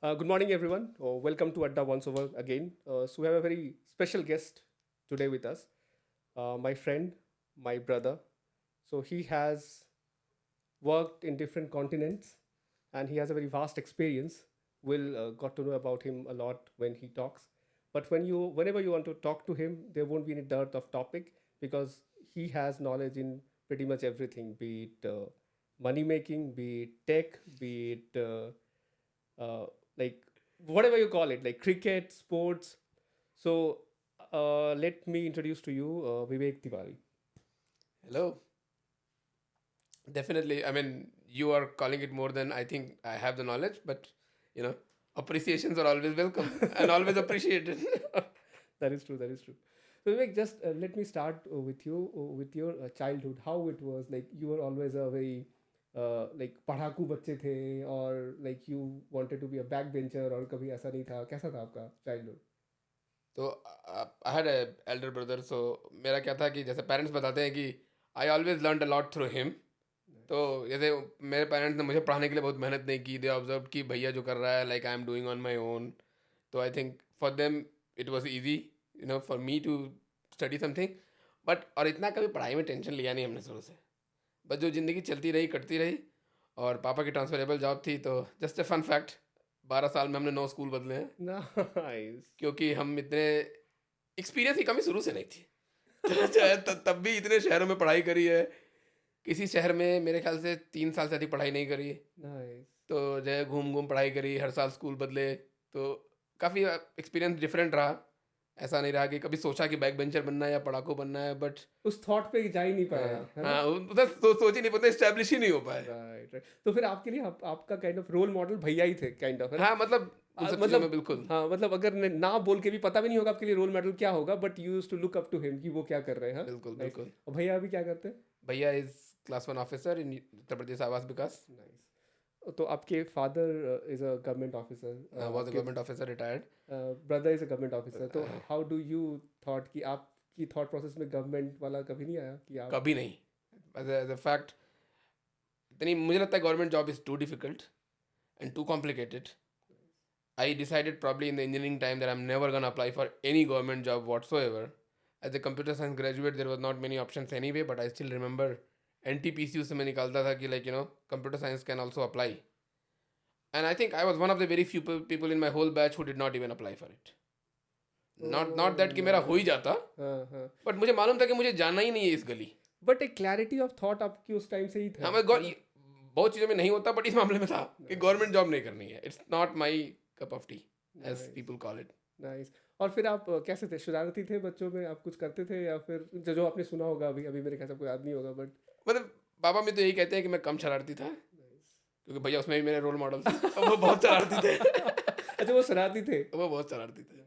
Good morning, everyone. Welcome to Adda Once Over again. So, we have a very special guest today with us, my friend, my brother. So, he has worked in different continents and he has a very vast experience. We'll got to know about him a lot when he talks. But whenever you want to talk to him, there won't be any dearth of topic because he has knowledge in pretty much everything, be it money making, be it tech, be it like whatever you call it, like cricket, sports. So let me introduce to you Vivek Tiwari. Hello. Definitely. I mean, you are calling it more than I think I have the knowledge, but you know, appreciations are always welcome and always appreciated. That is true. That is true. So Vivek, just let me start with you with your childhood. How it was like you were always a very like पढ़ाकू बच्चे थे और like you wanted to be a backbencher और कभी ऐसा नहीं था कैसा था आपका childhood? तो आई हैड एल्डर ब्रदर, सो मेरा क्या था कि जैसे पेरेंट्स बताते हैं कि I always learn a lot through him. तो जैसे मेरे पेरेंट्स ने मुझे पढ़ाने के लिए बहुत मेहनत नहीं की, दे ऑब्जर्व कि भैया जो कर रहा है like I am doing on my own. तो I think for them it was easy, for me to study something. But और इतना कभी पढ़ाई में टेंशन लिया नहीं हमने शुरू से। बस जो ज़िंदगी चलती रही कटती रही। और पापा की ट्रांसफरेबल जॉब थी, तो जस्ट ए फन फैक्ट, 12 साल में हमने 9 स्कूल बदले हैं। Nice. क्योंकि हम इतने एक्सपीरियंस की कमी शुरू से नहीं थी। चाहे तब भी इतने शहरों में पढ़ाई करी है, किसी शहर में मेरे ख्याल से 3 साल से अधिक पढ़ाई नहीं करी। Nice. तो जो है घूम घूम पढ़ाई करी, हर साल स्कूल बदले। तो काफ़ी एक्सपीरियंस डिफरेंट रहा। ऐसा नहीं रहा कि कभी सोचा कि बैक बेंचर बनना है या पढ़ाकू बनना है, बट उस थॉट पे जा ही नहीं पाया हाँ है ना? हाँ, उधर सोच ही नहीं पाते, इस्टेब्लिश ही नहीं हो पाए। राइट राइट तो फिर आपके लिए आपका काइंड ऑफ रोल मॉडल भैया ही थे काइंड ऑफ है ना हाँ, मतलब उन सब चीज़ों में मतलब बिल्कुल। हाँ मतलब अगर ना बोल के भी पता भी नहीं होगा आपके लिए रोल मॉडल क्या होगा but you used to look up to him कि वो क्या कर रहे हैं हाँ बिल्कुल नाइस बिल्कुल। और भैया अभी क्या करते हैं भैया is class 1 officer in Uttar Pradesh Awas Vikas. Nice तो आपके father is a government officer was a आपके government officer retired. Brother is a government officer तो हाउ डू यू थॉट कि आपकी थॉट प्रोसेस में गवर्नमेंट वाला कभी नहीं आया कि आप कभी नहीं। एज अ फैक्ट, इतनी मुझे लगता है government job is too difficult and too complicated. I decided probably in the engineering time that I'm never gonna apply for any government job whatsoever. As a computer science graduate, there was not many options anyway, but I still remember NTPCU से मैं निकालता था कि computer science can also apply. And I think I was one of the very few people in my whole batch who did not even apply for it. Not that कि मेरा हो ही जाता, हाँ हाँ but मुझे मालूम था कि मुझे जाना ही नहीं है इस गली। बट एक क्लैरिटी ऑफ थॉट आपकी उस टाइम से ही था हाँ, मैं है ना बहुत चीज़ों में नहीं होता, बट इस मामले में था कि गवर्नमेंट जॉब नहीं करनी है। It's not my cup of tea, as nice people call it. Nice और फिर आप कैसे थे शरारती थे बच्चों में आप कुछ करते थे या फिर जो आपने सुना होगा अभी अभी मेरे ख्याल से आपको याद नहीं होगा बट मतलब पापा में तो यही कहते हैं कि मैं कम शरारती था, क्योंकि भैया उसमें भी मेरे रोल मॉडल थे। और वो बहुत शरारती थे। अच्छा वो शरारती थे वो बहुत शरारती थे।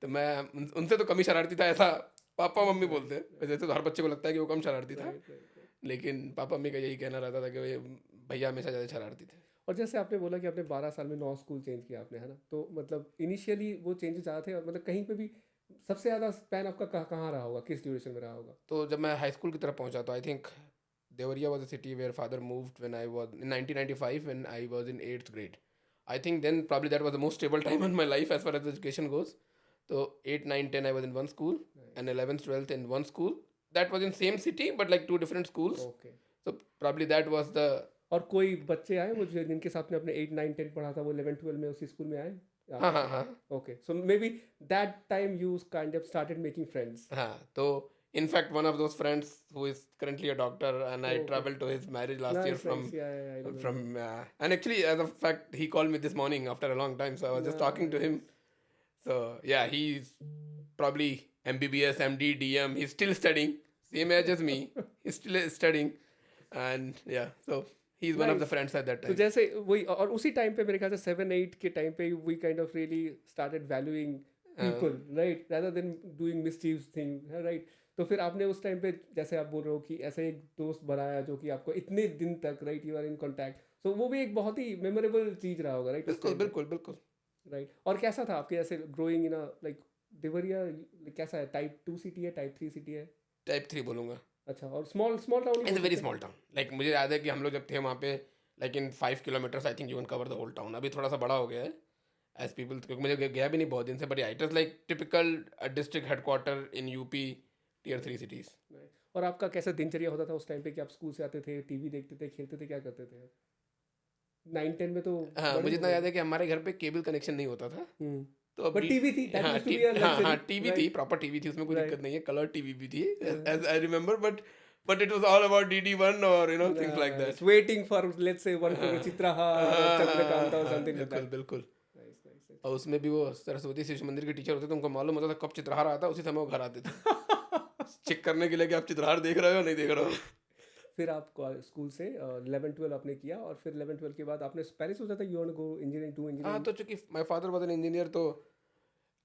तो मैं उनसे तो कम ही शरारती था, ऐसा पापा मम्मी बोलते हैं। वैसे तो हर बच्चे को लगता है कि वो कम शरारती था, राइट राइट लेकिन पापा मम्मी का यही कहना रहता था कि भैया हमेशा ज़्यादा शरारती थे। और जैसे आपने बोला कि आपने 12 साल में 9 स्कूल चेंज किया आपने है ना तो मतलब इनिशियली वो चेंजेस ज़्यादा थे और मतलब कहीं पे भी सबसे ज़्यादा स्पैन आपका कहाँ रहा होगा किस ड्यूरेशन में रहा होगा तो जब मैं हाई स्कूल की तरफ पहुंचा, तो I think Deoria was a city where father moved when I was in 1995 when I was in 8th grade. I think then probably that was the most stable time in my life as far as education goes. तो 8 9 10 I was in one school, and 11th 12th in one school. That was in same city but like two different schools. Okay So probably that was the और कोई बच्चे आए वो जिनके साथ में अपने 8 9 10 पढ़ा था वो 11 12 में उसी स्कूल में आए हाँ आपके हाँ साथ हाँ okay so may be that time you kind of started making friends हाँ। तो in fact one of those friends who is currently a doctor, and I okay traveled to his marriage last year nice nice yeah I remember and actually as a fact he called me this morning after a long time, so I was just talking to him. Nice So yeah, he's probably MBBS MD DM, he's still studying, same age as me. He's still studying, and yeah, so he's one of the nice friends at that तो time. जैसे वही और उसी time पे मेरे ख्याल से 7 8 के टाइम पे we kind of really started valuing uh, people right rather than doing mischievous thing right तो फिर आपने उस टाइम पे जैसे आप बोल रहे हो कि ऐसे एक दोस्त बनाया जो कि आपको इतने दिन तक right you are in contact so वो भी एक बहुत ही मेमोरेबल चीज रहा होगा राइट उस बिल्कुल टाइम पे बिल्कुल बिल्कुल। राइट और कैसा था आपके जैसे growing in a like Deoria कैसा है टाइप 2 सिटी है टाइप 3 सिटी है टाइप 3 बोलूँगा। अच्छा और small small town he it's बोल अ वेरी सकते स्मॉल टाउन। लाइक मुझे याद है कि हम लोग जब थे वहाँ पे, like in 5 kilometres I think you can cover the whole town. अभी थोड़ा सा बड़ा हो गया है, एज पीपल, क्योंकि मुझे गया भी नहीं बहुत दिन से, but it was like typical district headquarter in UP, tier 3 cities. Right. और आपका कैसा दिनचर्या होता था उस टाइम पे कि आप स्कूल से आते थे, टीवी देखते थे, खेलते थे, क्या करते थे? 9-10 में तो हाँ, बड़े मुझे हो इतना गए। याद है कि हमारे घर पे केबल कनेक्शन नहीं होता था, हम्म। तो बट अभी टीवी थी, दैट हाँ यूज्ड टू बी अ हाँ हाँ लग्जरी। टीवी थी, राइट। प्रॉपर टीवी थी, उसमें कोई दिक्कत राइट। नहीं है, कलर टीवी भी थी, as I remember, but it was all about DD1 और things like Nice. That. Waiting for, let's say, one for हाँ Chitrahar or हाँ Chandrakanta or हाँ, something like बिल्कुल that. बिल्कुल। Nice, nice, nice. और उसमें भी वो सरस्वती शिशु मंदिर के टीचर होते थे, उनको मालूम होता था कब चित्रहार आता है, उसी समय वो घर आते थे चेक करने के लिए कि आप चित्रहार देख रहे हो या नहीं देख रहे हो। फिर आप स्कूल से 11-12 आपने किया, और फिर 11-12 के बाद आपने पहले सोचा था you want go engineering, to हाँ, इंजीनियरिंग? तो चूंकि my father was an engineer, तो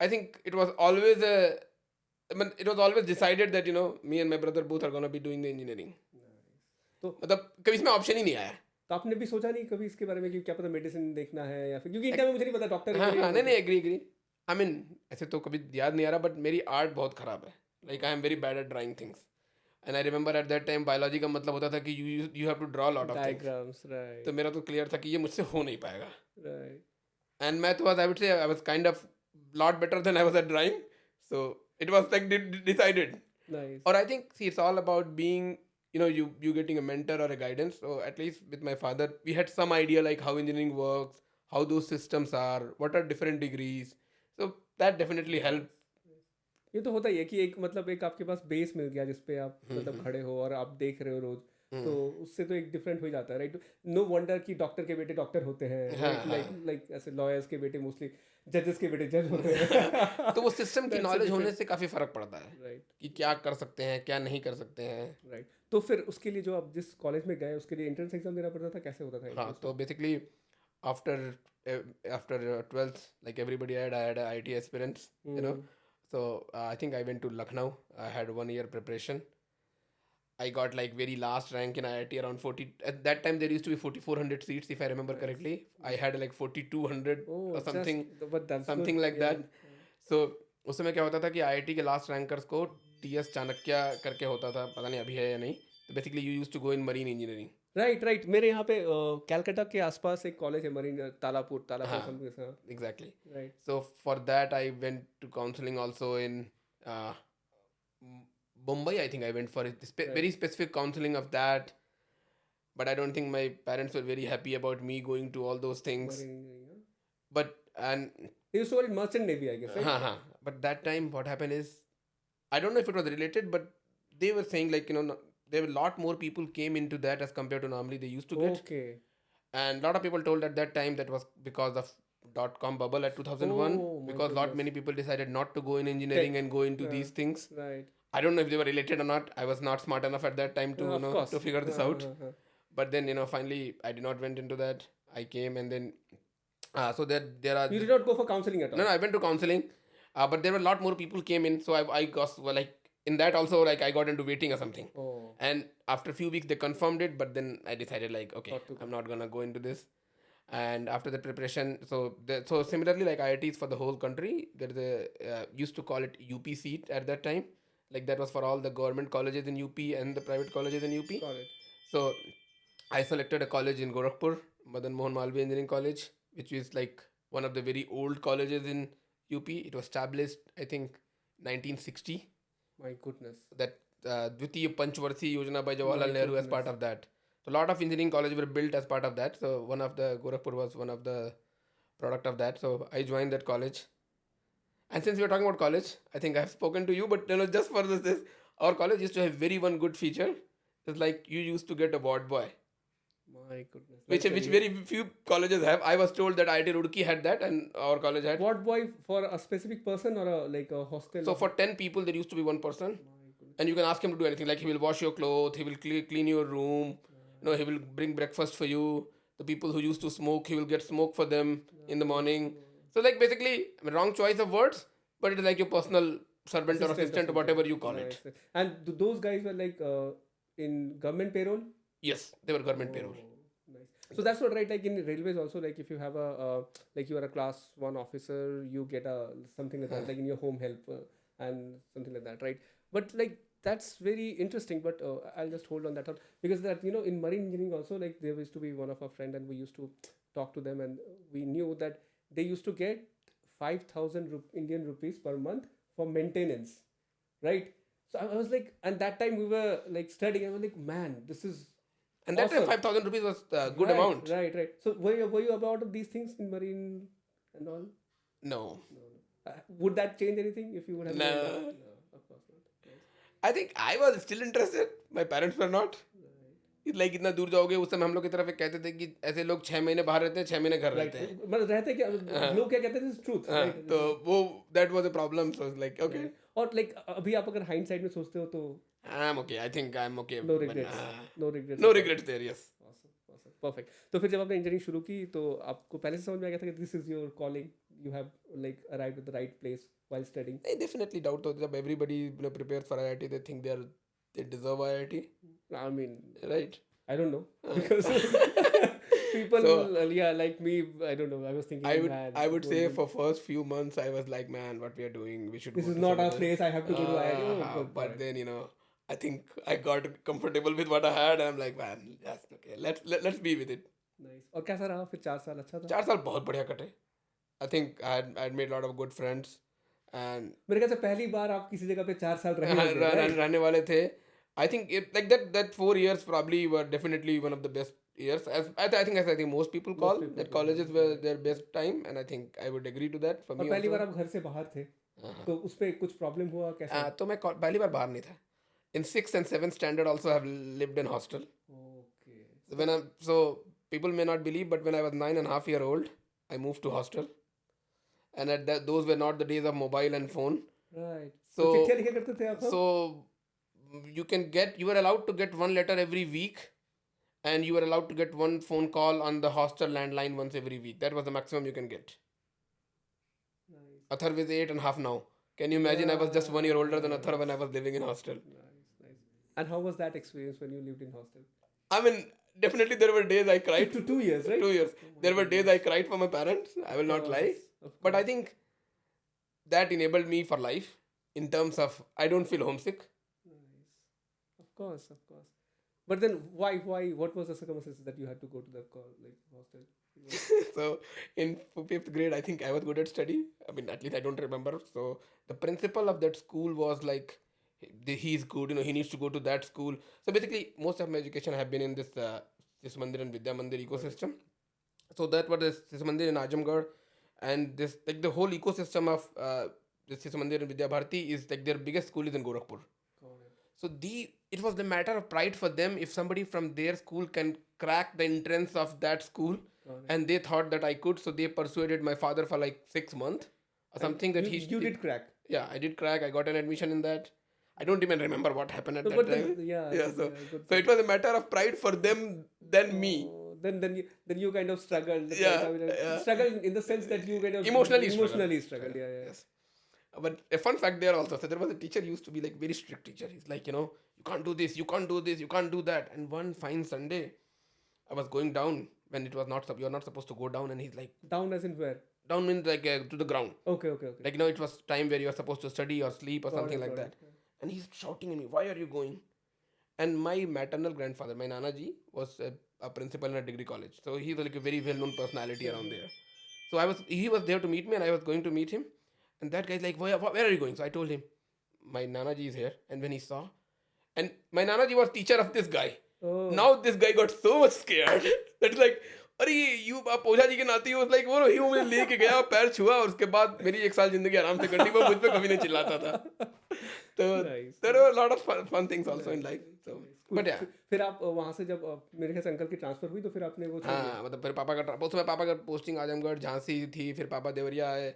I think it was always it was always decided that me and my brother both are gonna be doing the engineering. तो मतलब कभी इसमें option ही नहीं आया। तो आपने भी सोचा नहीं कभी इसके बारे में कि क्या पता मेडिसिन देखना है, या फिर, क्योंकि इंडिया में मुझे नहीं पता डॉक्टर हाँ इंजीनियर हाँ, नहीं होते नहीं, एग्री। आई मीन ऐसे तो कभी याद नहीं आ रहा, बट मेरी आर्ट बहुत खराब है, like I am very bad at drawing things. And I remember at that time biology का मतलब होता था कि you have to draw lot of things. Diagrams. तो राइट। मेरा तो क्लियर था कि ये मुझसे हो नहीं पाएगा। Right. And math was, I would say, I was kind of lot better than I was at drawing. So it was like decided. Nice. Or I think, see, it's all about being, you getting a mentor or a guidance. So at least with my father, we had some idea like how engineering works, how those systems are, what are different degrees. So that definitely helped. ये तो होता ही है कि एक मतलब एक आपके पास base मिल गया जिस पे आप मतलब हम्म, खड़े हो और आप देख रहे हो रोज, तो हम्म, उससे तो एक डिफरेंट हो ही जाता है, राइट? नो वंडर कि डॉक्टर के बेटे डॉक्टर होते हैं, हाँ राइट? हाँ लाइक लाइक ऐसे लॉयर्स के बेटे मोस्टली, जजेस के बेटे जज होते तो वो हैं। सिस्टम की दैट्स अ नॉलेज होने डिफरेंट। से काफ़ी फर्क पड़ता है राइट। कि क्या कर सकते हैं, क्या नहीं कर सकते हैं। राइट। तो फिर उसके लिए जो आप जिस कॉलेज में गए उसके लिए एंट्रेंस एग्जाम देना पड़ता था, कैसे होता था हाँ, एंट्रेंस तो में? Basically after after 12th, like everybody I had a IT experience, you know. Hmm. So I think I went to Lucknow. I had 1 year preparation. I got like very last rank in IIT, around 40. At that time, there used to be 4,400 seats, if I remember nice. correctly. I had like 4,200 oh or something, just, but that's good, something like या। that. So उस समय क्या होता था कि IIT के last rankers को TS Chanakya करके होता था, पता नहीं अभी है या नहीं। तो basically you use to go in marine engineering. Right. Right. मेरे यहाँ पे कैलकाटा के आसपास एक कॉलेज है, मरीन, तालापुर, तालापुर हाँ, समथिंग। हाँ। exactly. Right. So for that, I went to counseling also in uh, Mumbai. I think I went for a right. very specific counseling of that. But I don't think my parents were very happy about me going to all those things. Marine engineering. But and They used to call it merchant navy, I guess, right? हाँ हाँ, but that time what happened is, I don't know if it was related, but they were saying like there were a lot more people came into that as compared to normally they used to get. Okay. And a lot of people told at that time that was because of dot-com bubble at 2001, Oh my because lot goodness. many people decided not to go in Tech. engineering and go into these things. Right. I don't know if they were related or not. I was not smart enough at that time to Of course. to figure this out. But then finally I did not went into that. I came and then so there are You did not go for counseling at all? no, I went to counseling, but there were a lot more people came in, so I got well, like in that also, like I got into waiting or something. Oh. And after a few weeks they confirmed it, but then I decided like okay, Not to go. I'm not gonna go into this. And after the preparation, so similarly like IITs for the whole country, there is a used to call it UP seat at that time, like that was for all the government colleges in UP and the private colleges in UP. Got it. So I selected a college in Gorakhpur, Madan Mohan Malviya Engineering College, which is like one of the very old colleges in UP. It was established, I think, 1960. My goodness. That Dvitiya Panchvarshi Yojana by Jawaharlal My Nehru as goodness. part of that. So a lot of engineering colleges were built as part of that. So one of the Gorakhpur was one of the product of that. So I joined that college. And since we are talking about college, I think I've spoken to you, but just for this, our college used to have very one good feature. It's like you used to get a ward boy, My goodness. which That's which very- very few colleges have. I was told that IIT Roorkee had that, and our college had. What boy, for a specific person or like a hostel? So of- for 10 people, there used to be one person, My goodness. and you can ask him to do anything. Like he will wash your clothes, he will clean your room, he will bring breakfast for you. The people who used to smoke, he will get smoke for them in the morning. So like basically, I mean, wrong choice of words, but it is like your personal servant or assistant or whatever you call it. Nice. And those guys were like in government payroll? Yes, they were government payroll. Oh, nice. So that's what, right? Like in railways also, like if you have a like you are a class 1 officer, you get a something like that, like in your home help and something like that, right? But like that's very interesting. But I'll just hold on that thought, because that in marine engineering also, like there used to be one of our friend and we used to talk to them, and we knew that they used to get 5,000 Indian rupees per month for maintenance, right? So I was like, and that time we were like studying. I was like, man, this is And that time awesome. 5,000 rupees was a good Right, amount. right. So were you about of these things in marine and all? No. No, no. Would that change anything if you would have known that? No. No, of course not. Yes. I think I was still interested. My parents were not. Like इतना दूर जाओगे उस समय हम लोग की तरफ एक कहते थे कि ऐसे लोग 6 महीने बाहर रहते हैं 6 महीने घर Right. रहते हैं मतलब रहते क्या लोग क्या कहते हैं ट्रूथ हाँ, राइट तो वो that was a problem so like okay और लाइक अभी आप अगर हाइंडसाइड में सोचते हो तो I am okay I think I am okay no regrets no regrets no regrets there yes perfect तो फिर जब आपने इंजीनियरिंग शुरू की तो आपको पहले से समझ में आ गया था कि this is your calling you have like arrived at the right place while studying नहीं डेफिनेटली डाउट तो जब everybody prepares for IIT they think they deserve IIT I mean right I don't know because people, yeah, like me, I don't know. I was thinking, man, I would say golden- for first few months I was like, man, what we are doing, we should. this go is to not some our other- place. I have to go to IIT. Oh, God, but God. then I think I got comfortable with what I had, and I'm like, man, yes, okay, let's be with it. Nice. और कैसा रहा फिर 4 साल अच्छा था 4 साल बहुत बढ़िया कटे. I think I had made a lot of good friends, and मेरे ख्याल से पहली बार आप किसी जगह पे 4 साल रहे होंगे, right? रहने वाले थे. I think like that 4 years probably were definitely one of the best years. As I think most people call people that do, colleges were their best time, and I think I would agree to that. For और me पहली बार also. आप घर से बाहर थे हाँ. तो उस पे कुछ प्रॉब्लम हुआ कैसे तो मैं पहली बार बाहर नहीं था. In 6th and 7th standard also I have lived in hostel. Okay So people may not believe, but when I was 9.5 years old, I moved to hostel, and those were not the days of mobile and phone. Right So- तो चिट्ठियां लिखे करते थे आप So you were allowed to get one letter every week, and you were allowed to get one phone call on the hostel landline once every week. That was the maximum you can get. Nice. Athar is 8.5 now. Can you imagine? I was just 1 year older than Athar when I was living in hostel. Nice. And how was that experience when you lived in hostel? I mean, definitely there were days I cried. 2 years, right? 2 years. There were days I cried for my parents. I will not lie. Of But I course. think that enabled me for life in terms of I don't feel homesick. Nice. Of course. But then why? What was the circumstances that you had to go to the hostel? So in 5th grade, I think I was good at study. I mean, at least I don't remember. So the principal of that school was like, he's good, he needs to go to that school. So basically, most of my education have been in this Sishu Mandir and Vidya Mandir ecosystem. So that was the Sishu Mandir in Ajamgarh, and this like the whole ecosystem of the Sishu Mandir and Vidya Bharati is like their biggest school is in Gorakhpur. So it was the matter of pride for them if somebody from their school can crack the entrance of that school, and they thought that I could. So they persuaded my father for like 6 months or something that you did crack. Yeah, I did crack. I got an admission in that. I don't even remember what happened at No, that but time. then, yeah, So good. it was a matter of pride for them than me. Oh, then you kind of struggled. Yeah, I mean, yeah. Struggled in the sense that you kind of Emotionally struggled. Yeah. Yes. But a fun fact there also. So there was a teacher used to be like very strict teacher. He's like, you can't do this, you can't do this, you can't do that. And one fine Sunday, I was going down when it was you're not supposed to go down. And he's like, Down as in where? down means like to the ground. Okay. Like, it was time where you are supposed to study or sleep or something like Got that. it. And he's shouting at me, why are you going? And my maternal grandfather, my Nanaji, was a principal in a degree college. So he's like a very well-known personality around there. So he was there to meet me, and I was going to meet him. And that guy's like, where are you going? So I told him, my Nanaji is here. And when he saw, and my Nanaji was teacher of this guy. Oh. Now this guy got so much scared that like, अरे you आप ओझा जी के नाती हो, like वो ही मुझे लेके गया, पैर छुआ, और उसके बाद मेरी 1 साल जिंदगी आराम से कटी, वो मुझ पे कभी नहीं चिल्लाता था. तो Nice. there were a lot of fun things also in life. So but yeah. फिर आप वहाँ से जब मेरे ख्याल से अंकल की ट्रांसफर हुई तो फिर आपने वो छोड़ दिया? हाँ, मतलब फिर उस समय पापा का पोस्टिंग आजमगढ़ झांसी थी, फिर पापा देवरिया आए,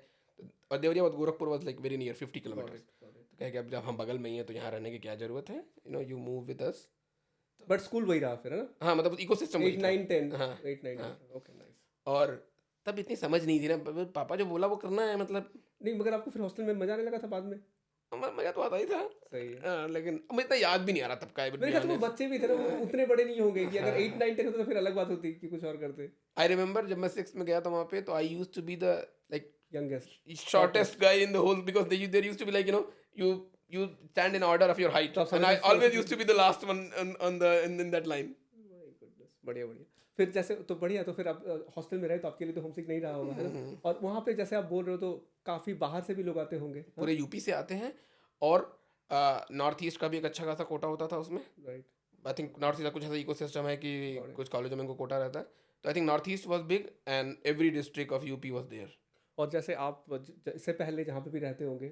और Deoria Gorakhpur was like very near 50 kilometre. तो कहे कि अब जब हम बगल में ही हैं तो यहाँ रहने की क्या जरूरत है, you move with us. But school वही रहा फिर है ना? हाँ, मतलब इकोसिस्टम 8, 9, 10. हाँ, 8, 9, 10. Okay nice. और तब इतनी समझ नहीं थी ना, पापा जो बोला वो करना है, मतलब नहीं मगर आपको फिर हॉस्टल में मजा आने लगा था बाद में? मजा तो आता ही था. सही है. हाँ, लेकिन मुझे इतना याद भी नहीं आ रहा तब का. मेरे ख्याल से वो बच्चे भी थे ना, वो उतने बड़े नहीं होंगे कि अगर 8, 9, 10 होते तो फिर अलग बात होती कि कुछ और करते. आई रिमेम्बर जब मैं 6th में गया था वहाँ पे, तो I used to be the like youngest shortest guy in the whole, because there used to be like, you stand in order of your height, तो आप and I समझ- always used to be the last one on the in that line. My goodness. बढ़िया. फिर जैसे तो बढ़िया, तो फिर आप हॉस्टल में रहे तो आपके लिए तो होमसिक नहीं रहा होगा, है ना? और वहाँ पे जैसे आप बोल रहे हो तो काफ़ी बाहर से भी लोग आते होंगे, हाँ? पूरे यूपी से आते हैं, और नॉर्थ ईस्ट का भी एक अच्छा खासा कोटा होता था उसमें। राइट, आई थिंक नॉर्थ ईस्ट का कुछ ऐसा इकोसिस्टम है कि गॉट इट। कुछ कॉलेजों में इनको कोटा रहता है। तो I think north east was big and every district of UP was there. और जैसे आप इससे पहले जहाँ पे भी रहते होंगे,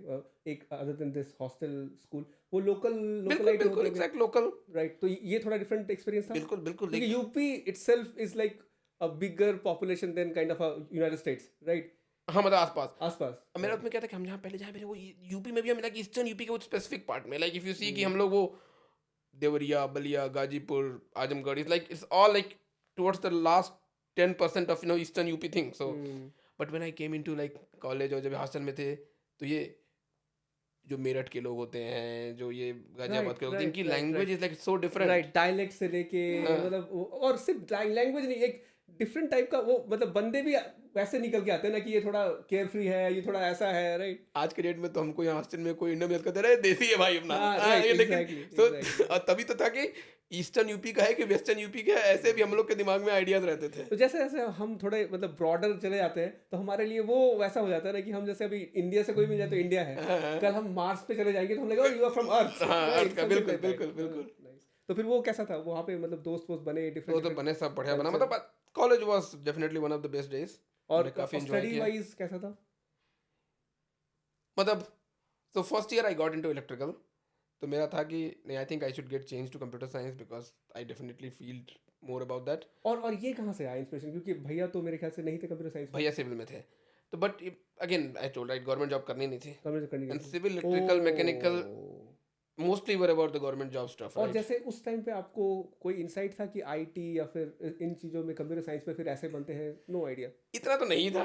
एक other than this hostel school, वो बिल्कुल लोकलाइट होते बिल्कुल होंगे, एग्जैक्ट लोकल। राइट? तो ये थोड़ा डिफरेंट एक्सपीरियंस था, बिल्कुल बिल्कुल क्योंकि like UP itself is like a bigger population than kind of United States, right? हाँ मतलब आसपास। आसपास, अब मेरा हाँ। उसमें क्या था कि हम जहाँ पहले जहाँ मेरे वो यूपी में भी हम लाइक ईस्टर्न यूपी के वो स्पेसिफिक पार्ट में, लाइक इफ यू सी कि हम्म, हम लोग वो Deoria, Ballia, Ghazipur, Azamgarh, is like it's all like towards the last 10% of eastern UP thing. So hmm, but when I came into like college और जब हॉस्टल में थे, तो ये जो मेरठ के लोग होते हैं, जो ये गाजियाबाद राइट के लोग होते हैं, राइट इनकी right language right is like so different. Right, dialect से लेके, हाँ मतलब और सिर्फ लैंग्वेज नहीं, एक डिफरेंट टाइप का वो, मतलब बंदे भी वैसे निकल के आते हैं ना कि ये थोड़ा केयर फ्री है, ये थोड़ा ऐसा है, राइट? आज के डेट में तो हमको यहाँ हॉस्टल में कोई इंडियन कहते रहे देसी है भाई अपना, हाँ, हाँ, राइट, ये लेकिन एग्जैक्टली तो एग्जैक्टली। तभी तो था कि ईस्टर्न यूपी का है कि वेस्टर्न यूपी का है, ऐसे भी हम लोग के दिमाग में आइडियाज रहते थे। तो जैसे जैसे हम थोड़े मतलब ब्रॉडर चले जाते हैं तो हमारे लिए वो वैसा हो जाता है ना कि हम जैसे अभी इंडिया से कोई मिल जाए तो इंडिया है, हाँ, हाँ, कल हम मार्स पे चले जाएंगे तो हम लगेगा यू आर फ्रॉम अर्थ, हाँ, अर्थ राइट? का समथिंग बिल्कुल लाइक बिल्कुल दैट, बिल्कुल। नाइस। तो फिर वो कैसा था वहाँ पे, मतलब दोस्त वोस्त बने, डिफरेंट तो डिफरेंट बने सब बढ़िया बना, कल्चर? मतलब college was definitely one of the best days. हमने और काफ़ी एंजॉय स्टडी किया। वाइज कैसा था? मतलब तो first year I got into electrical, तो मेरा था कि नहीं, I think I should get change to computer science because I definitely feel more about that. और ये कहाँ से आया इंस्पिरेशन, क्योंकि भैया तो मेरे ख्याल से नहीं थे कंप्यूटर साइंस में, भैया सिविल में थे, तो but again I told right government job करनी नहीं थी, कंप्यूटर करनी नहीं एंड थी। Civil electrical mechanical oh, mostly were about the government job stuff और राइट। जैसे उस टाइम पे आपको कोई इंसाइट था कि आईटी या फिर इन चीज़ों में, कंप्यूटर साइंस में फिर ऐसे बनते हैं? No idea. इतना तो नहीं था।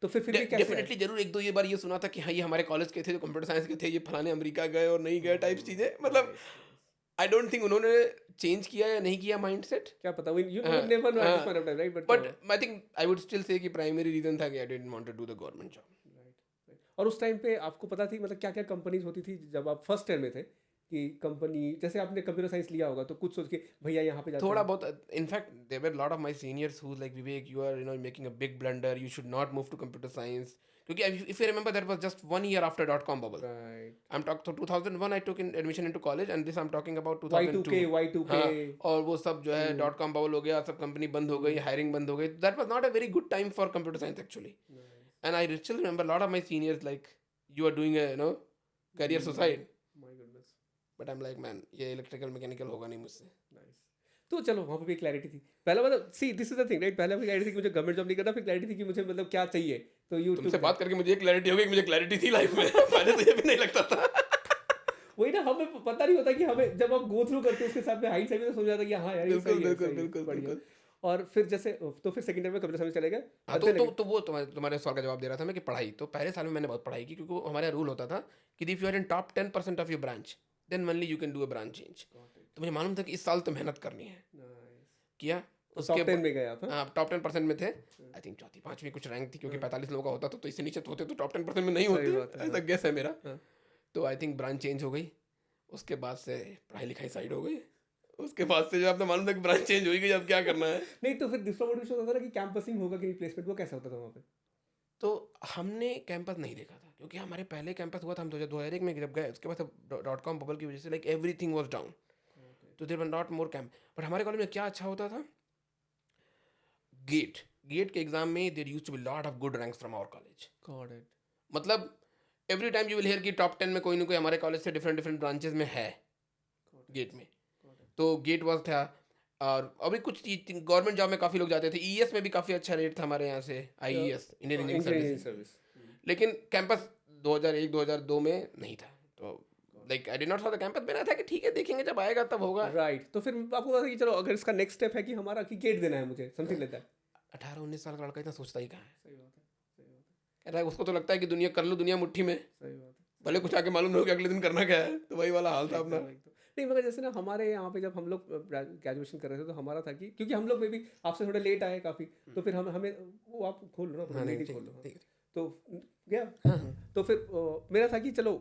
तो फिर भी कैसे आया? डेफिनेटली जरूर एक दो ये बार ये सुना था कि हाँ ये हमारे कॉलेज के थे जो कंप्यूटर साइंस के थे, ये फलाने अमेरिका गए और नहीं गए टाइप चीजें, मतलब nice nice. I don't think उन्होंने चेंज किया या नहीं किया माइंड सेट। क्या पता, यू हाँ, नेवर नो एट दिस हाँ, point of time, right? But क्या बट हुआ? I think I would still say कि प्राइमरी रीजन था कि I didn't want to do the government job. Right right. और उस टाइम पे आपको पता थी मतलब क्या क्या कंपनीज होती थी जब आप फर्स्ट ईयर में थे, कि कंपनी जैसे आपने कंप्यूटर साइंस लिया होगा तो कुछ सोच के भैया यहाँ पे जाते थोड़ा हैं? बहुत in fact there were lot of my seniors who like Vivek you are making a big blunder, you should not move to computer science, क्योंकि if you remember that was just 1 year after dot com bubble. Right, I'm talking तो 2001 I took in admission into college and this I'm talking about Y2K 2002। Y2K। हाँ, और वो सब जो है dot com bubble हो गया, सब कंपनी बंद हो गई, हायरिंग बंद हो गई, that was not a very good time for computer science actually. And I still remember lot of my seniors like you are doing a career suicide, my goodness, but I am like man ये electrical mechanical होगा नहीं मुझसे। Nice. तो चलो वहाँ पे भी clarity थी पहला, मतलब see this is the thing, right? पहले भी क्लैरिटी थी कि मुझे गवर्नमेंट जॉब नहीं करना, फिर क्लैरिटी थी कि मुझे मतलब क्या चाहिए, तो यू तुमसे टुक बात करके मुझे क्लैरिटी हो गई कि मुझे क्लैरिटी थी लाइफ में पहले तो ये भी नहीं लगता था। वही ना, हमें पता नहीं होता कि हमें जब आप गो थ्रू करते हो उसके साथ में हाइट से भी तो समझ जाता है कि हाँ यार ये बिल्कुल सही है, बिल्कुल सही है, बिल्कुल बढ़िया। बिल्कुल। और फिर जैसे तो फिर सेकंड ईयर में कंप्यूटर साइंस चले गए, हाँ, but then again, तो वो तुम्हारे सवाल का जवाब दे रहा था मैं कि पढ़ाई तो पहले साल में मैंने बहुत पढ़ाई की, क्योंकि वो हमारे रूल होता था कि if you are in top 10% of your branch then only you can do a branch change. got it, तो मुझे मालूम था कि इस साल तो मेहनत करनी है, nice। किया। तो उसके टॉप 10 में गए आप, हाँ? हाँ टॉप 10% में थे, आई थिंक चौथी पाँचवीं कुछ रैंक थी, क्योंकि 45 लोगों का होता था, तो इससे नीचे तो होते तो टॉप 10% में नहीं सही बात होते, है, ऐसा हाँ, गेस है मेरा। हाँ। तो आई थिंक ब्रांच चेंज हो गई, उसके बाद से पढ़ाई लिखाई साइड हो गई, उसके बाद से जो आपने मालूम था कि ब्रांच चेंज होगी, अब क्या करना है। नहीं तो फिर दूसरा मोटिवेशन होता था ना कि कैंपसिंग होगा कि प्लेसमेंट, वो कैसा होता था वहाँ पे? तो हमने कैंपस नहीं देखा था, क्योंकि हमारे पहले कैंपस हुआ था, हम 2001 में जब गए, उसके बाद डॉट कॉम बबल की वजह से लाइक एवरीथिंग वाज डाउन, तो there were not more camp. But हमारे कॉलेज में क्या अच्छा होता था, गेट के एग्जाम में there used to be lot of good ranks from our college. Got it, मतलब every time you will hear कि टॉप 10 में कोई ना कोई हमारे कॉलेज से डिफरेंट डिफरेंट ब्रांचेस में है गेट में। Got it. तो गेट वाज था, और अभी कुछ गवर्नमेंट जॉब में काफ़ी लोग जाते थे, ईएस में भी काफ़ी अच्छा रेट था हमारे यहाँ से, IES Indian engineering engineering service, service, लेकिन कैंपस 2001-2002 में नहीं था, तो like I did not saw the campus. मेरा था कि ठीक है देखेंगे जब आएगा तब होगा। राइट। तो फिर आपको पता था कि चलो अगर इसका नेक्स्ट स्टेप है कि हमारा कि गेट देना है मुझे, समथिंग लाइक दैट। 18-19 साल का लड़का इतना सोचता ही कहाँ है, सही बात है, सही बात है, कह रहा है उसको तो लगता है कि दुनिया कर लो, दुनिया मुट्ठी में, सही बात है। भले कुछ आके मालूम ना हो कि अगले दिन करना क्या है, तो वही वाला हाल था अपना। एकदम एकदम। नहीं मगर जैसे ना हमारे यहाँ पे जब हम लोग ग्रेजुएशन कर रहे थे तो हमारा था कि क्योंकि हम लोग में भी आपसे थोड़े लेट आए काफ़ी, तो फिर हमें वो आप खोल लो ना, हाँ नहीं नीड ठीक खोल लो, हाँ। ठीक है। तो गया, हाँ हाँ तो फिर मेरा था कि चलो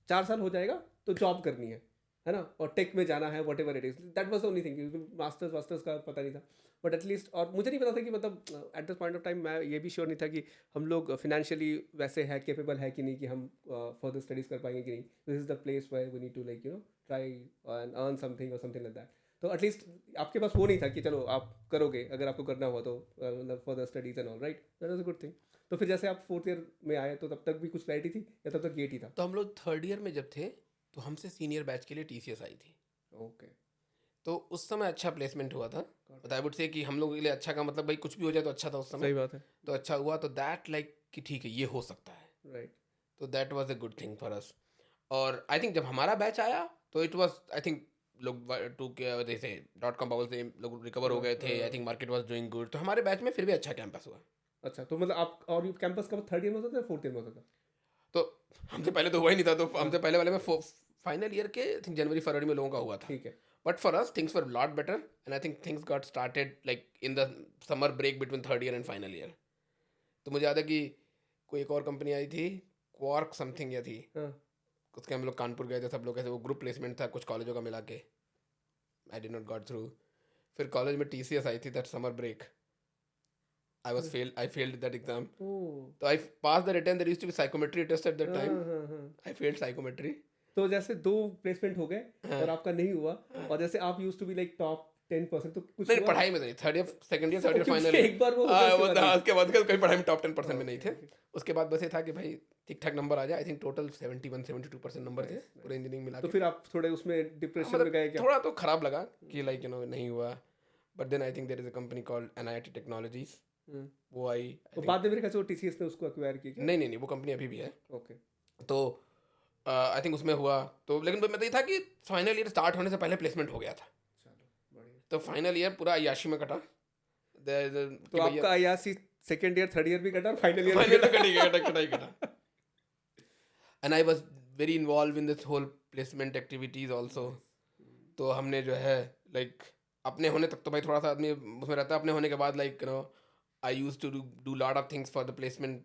4 साल हो जाएगा तो जॉब करनी है है ना, और टेक में जाना है, what ever it is, that was the only thing. Masters का पता नहीं था, बट एटलीस्ट, और मुझे नहीं पता था कि मतलब at this point of time मैं ये भी श्योर नहीं था कि हम लोग फाइनेंशियली वैसे है केपेबल है कि नहीं, कि हम फर्दर स्टडीज कर पाएंगे कि नहीं। This is the place where we need to like try and earn something और समथिंग लाइक दैट। तो एटलीस्ट आपके पास वो नहीं था कि चलो आप करोगे अगर आपको करना हुआ तो, मतलब further studies and all, right, that was a good thing. तो फिर जैसे आप फोर्थ ईयर में आए तो तब तक भी कुछ क्लैरिटी थी या तब तक गेट ही था? तो हम लोग थर्ड ईयर में जब थे तो हमसे सीनियर बैच के लिए TCS आई थी। ओके, तो उस समय अच्छा प्लेसमेंट हुआ था। बट आई वुड से कि हम लोग के लिए अच्छा का मतलब भाई कुछ भी हो जाए तो अच्छा था उस समय। सही बात है, तो अच्छा हुआ, तो दैट लाइक कि ठीक है ये हो सकता है। राइट। तो that was a good thing for us. और आई थिंक जब हमारा बैच आया तो इट वाज आई थिंक लोग टू के जैसे .com बबल से लोग रिकवर हो गए थे। I think market was doing good, तो हमारे बैच में फिर भी अच्छा कैंपस हुआ। अच्छा, तो मतलब आप, और ये कैंपस कब थर्ड ईयर में होता था या फोर्थ ईयर में होता था? तो हमसे पहले तो हुआ ही नहीं था, तो हाँ, हमसे पहले वाले में फाइनल ईयर के आई थिंक जनवरी फरवरी में लोगों का हुआ था। ठीक है। But for us things were lot better and I think things got started like in the summer break between third year and final year. तो मुझे याद है कि कोई एक और कंपनी आई थी, क्वार्क समथिंग या थी, हाँ, उसके हम लोग कानपुर गए थे सब लोग, ऐसे वो ग्रुप प्लेसमेंट था कुछ कॉलेजों का मिला के। I did not got through. फिर कॉलेज में TCS आई थी that summer break. I failed that exam. Oh, तो I pass the return, there used to be psychometry test at that हाँ टाइम। हाँ हाँ। I failed psychometry. तो जैसे दो प्लेसमेंट हो गए हाँ और आपका नहीं हुआ, हाँ। और जैसे आप use to be like top 10%, तो कुछ नहीं हुआ? पढ़ाई में तो नहीं, third year second year third year final क्योंकि एक बार वो हो गया ईयर उसके वो बाद था। नहीं। उसके बाद कहीं पढ़ाई में टॉप 10% में नहीं ओके थे। ओके, उसके बाद बस ये था कि भाई ठीक ठाक नंबर आ जाए। आई थिंक टोटल 71-72% नंबर थे नाइस पूरे नाइस। इंजीनियरिंग मिला तो के। फिर आप थोड़े उसमें हाँ, डिप्रेशन में मतलब गए क्या? थोड़ा तो खराब लगा कि लाइक नहीं हुआ। But then I think there is a company called NIT technologies. Hmm. वो आई तो आई थिंक। बाद में मेरे ख्याल से वो टीसीएस ने उसको एक्वायर किया क्या? नहीं नहीं नहीं, वो कंपनी अभी भी है। ओके, तो आई थिंक उसमें हुआ। तो लेकिन मैं तो ये था कि फाइनल ईयर स्टार्ट होने से पहले प्लेसमेंट हो गया था। चलो बढ़िया। तो फाइनल ईयर पूरा अय्याशी में कटा। तो कि भैया आपका अयासी सेकंड ईयर थर्ड ईयर भी कटा और फाइनल ईयर भी फाइनल तो कटा। कट ही गया, कटा ही कटा। And I was very involve in this whole placement activities also. तो हमने जो है लाइक अपने होने तक तो भाई थोड़ा सा आदमी उसमें रहता है। अपने होने के बाद like I use to do lot of things for the placement